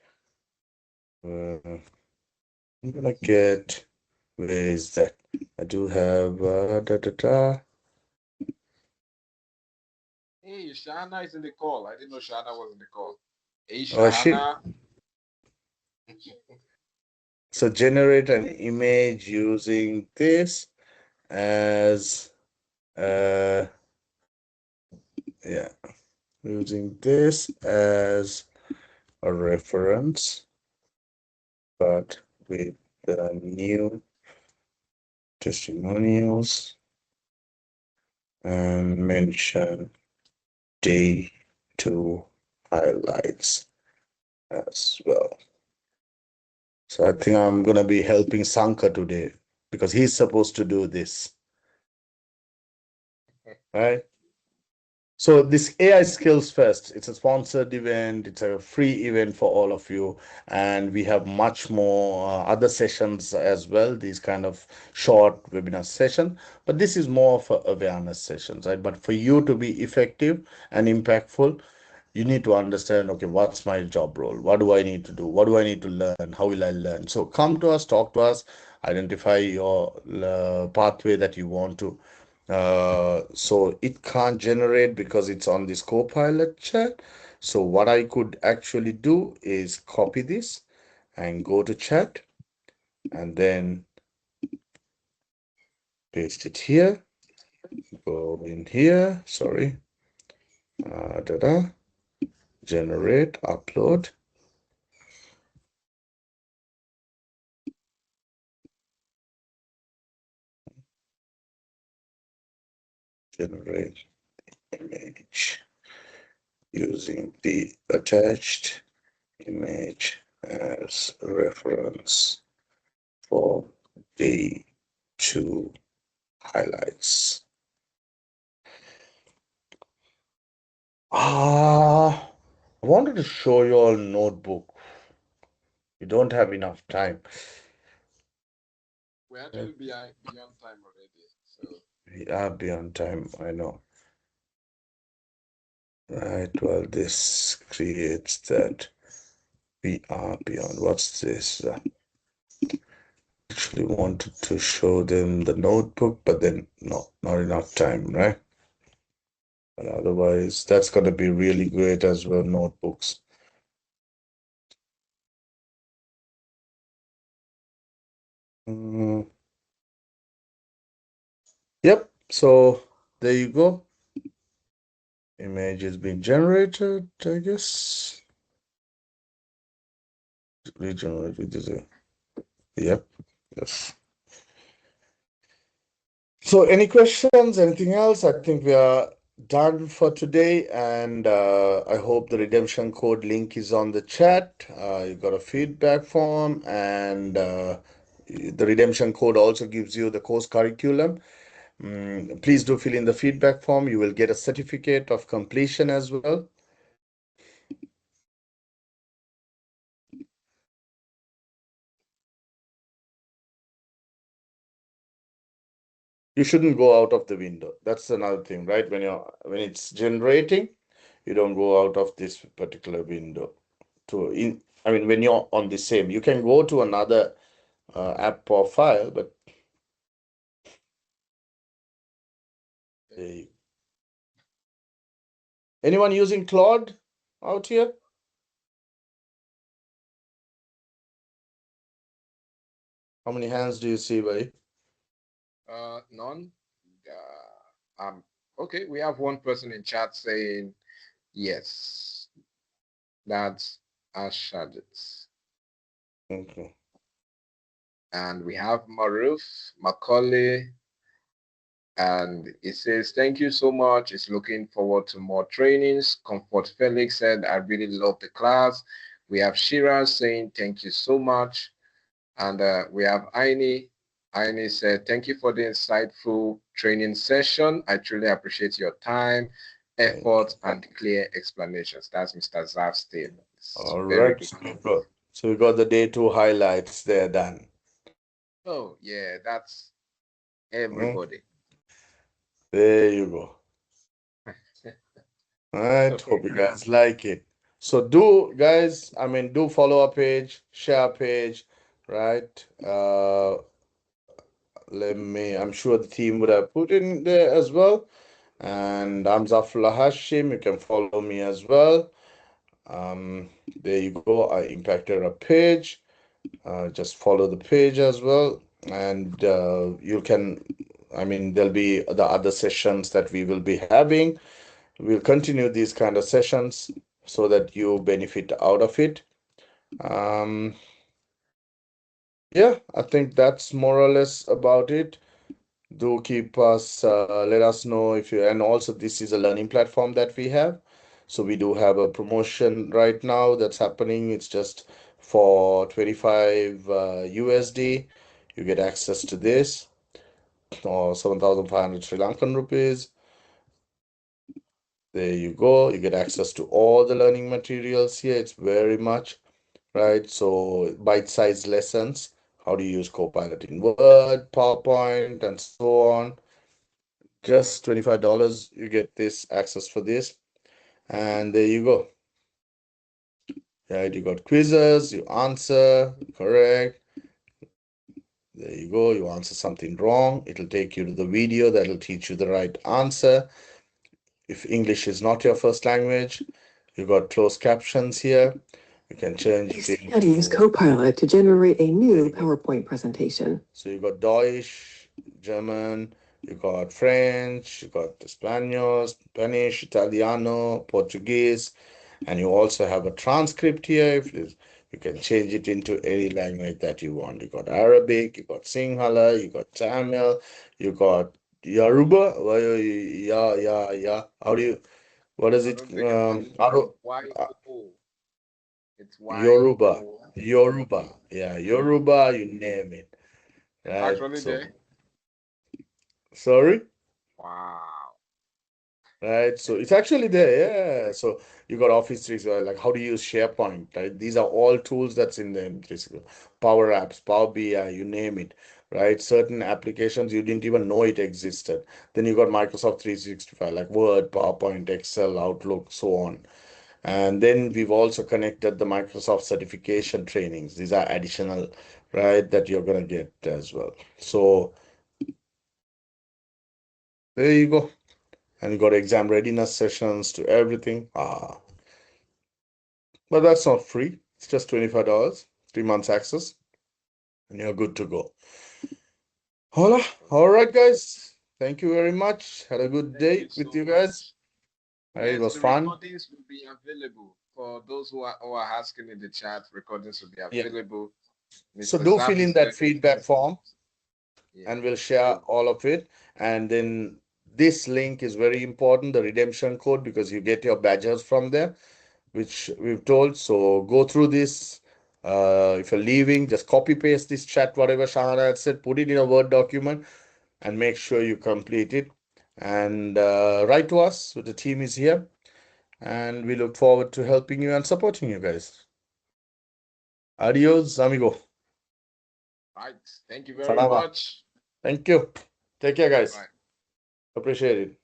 I'm gonna get, where is that? I do have Hey, Shana is in the call. I didn't know Shana was in the call. Hey, Oh, shit. Shana. So generate an image using this as yeah, using this as a reference, but with the new testimonials and mention day two highlights as well. So I think I'm gonna be helping Sanka today because he's supposed to do this, right? So this AI Skills Fest, it's a sponsored event, it's a free event for all of you, and we have much more other sessions as well, these kind of short webinar session, but this is more of a awareness sessions, right? But for you to be effective and impactful, you need to understand, okay, what's my job role? What do I need to do? What do I need to learn? How will I learn? So come to us, talk to us, identify your pathway that you want to. So it can't generate because it's on this Copilot chat. So what I could actually do is copy this and go to chat and then paste it here. Go in here, sorry. Generate, upload. Generate image using the attached image as reference for day two highlights. I wanted to show you all notebook. You don't have enough time. We're actually beyond time already. So We are beyond time, I know. Right, well, this creates that we are beyond. What's this? Actually wanted to show them the notebook, but then no, not enough time, right? But otherwise, that's going to be really great as well, notebooks. Yep, so there you go. Image is being generated, I guess. Regenerate. Yep, yes. So any questions, anything else? I think we are done for today, and I hope the redemption code link is on the chat. You got a feedback form, and the redemption code also gives you the course curriculum. Please do fill in the feedback form. You will get a certificate of completion as well. You shouldn't go out of the window. That's another thing, right? When it's generating, you don't go out of this particular window. When you're on the same, you can go to another app or file, but uh, anyone using Claude out here? How many hands do you see, buddy? none. Okay, we have one person in chat saying yes. That's Ashadit. Okay. And we have Maruf, Macaulay, and it says, thank you so much. It's looking forward to more trainings. Comfort Felix said, I really love the class. We have Shira saying thank you so much. And we have Aini. Aini said, thank you for the insightful training session. I truly appreciate your time, effort, and clear explanations. That's Mr. Zav's statement. All Very right. good. So we got the day 2 highlights there done. Oh, yeah, that's Mm, everybody. There you go. All right. Okay. Hope you guys like it. So do guys, I mean, do follow our page, share our page, right? I'm sure the team would have put in there as well. And I'm Zafullah Hashim. You can follow me as well. There you go. I impacted a page. Just follow the page as well, and you can. I mean, there'll be the other sessions that we will be having. We'll continue these kind of sessions so that you benefit out of it. Um, yeah, I think that's more or less about it. Do keep us, let us know if you, and also this is a learning platform that we have. So we do have a promotion right now that's happening. It's just for 25 USD. You get access to this, or 7,500 Sri Lankan rupees. There you go. You get access to all the learning materials here. It's very much, right? So bite-sized lessons. How do you use Copilot in Word, PowerPoint, and so on. Just $25, you get this access for this. And there you go. Right, you got quizzes, you answer, correct. There you go. You answer something wrong, it'll take you to the video that'll teach you the right answer. If English is not your first language, you got closed captions here. You can change it How to use Copilot to generate a new PowerPoint presentation. So you got Deutsch, German, you got French, you got Spanish, Italiano, Portuguese, and you also have a transcript here. If you can change it into any language that you want. You got Arabic, you got Sinhala, you got Tamil, you got Yoruba. Yeah. How do you? What is I it? don't think it's Y-O-O. It's Yoruba, Y-O. Yoruba. Yeah, Yoruba. You name it. It's Right. actually So, there. sorry. Wow. Right, so it's actually there, yeah. So you got Office 365, like how to use SharePoint, right? These are all tools that's in the M365. Power Apps, Power BI, you name it, right? Certain applications you didn't even know it existed. Then you got Microsoft 365, like Word, PowerPoint, Excel, Outlook, so on. And then we've also connected the Microsoft certification trainings. These are additional, right, that you're gonna get as well. So there you go. And you got exam readiness sessions to everything. But that's not free. It's just $25, 3 months access, and you're good to go. All right, guys. Thank you very much. Had a good day with you guys. It Yes, was the fun. recordings will be available for those who are asking in the chat. Recordings will be Yeah. available. So Mr. do Zap fill in is that there. feedback form, Yeah. and we'll share all of it. And then this link is very important, the redemption code, because you get your badges from there, which we've told. So go through this. If you're leaving, just copy paste this chat, whatever Shahana had said, put it in a Word document, and make sure you complete it. And write to us. So the team is here, and we look forward to helping you and supporting you guys. Adios, amigo. Right. Thank you very Salama. much. Thank you. Take care, guys. Bye. Appreciate it.